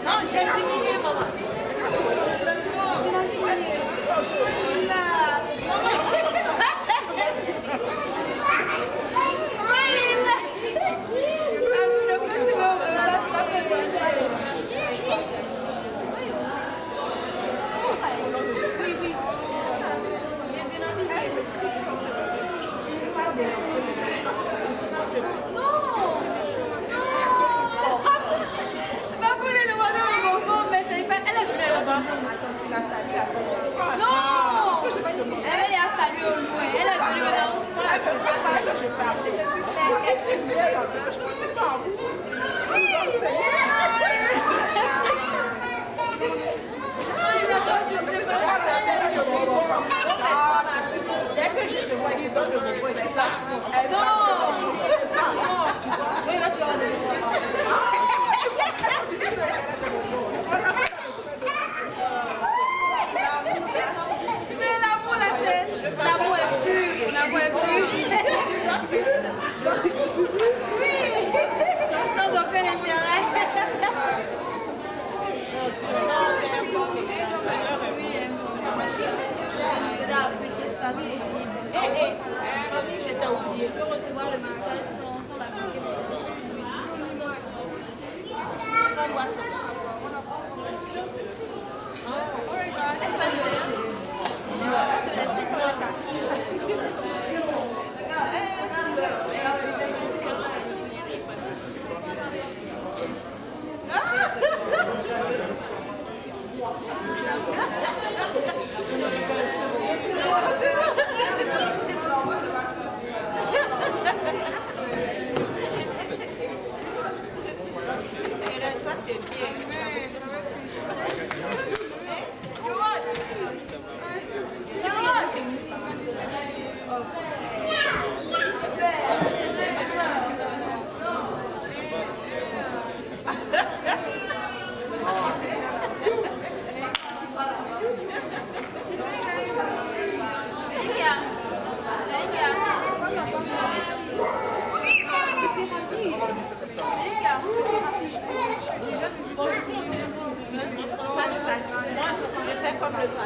Non, j'ai diminué, maman. Dès que je te vois, il donne le mot, c'est ça. Oui, là tu auras des mais l'amour là, c'est l'amour est pur. L'amour est pur. Oui, sans aucun intérêt. J'étais oublié. On peut recevoir le message sans l'appliquer. Elle va te laisser. Elle va te laisser. Toi, tu es bien. Moi, je fais comme le toi.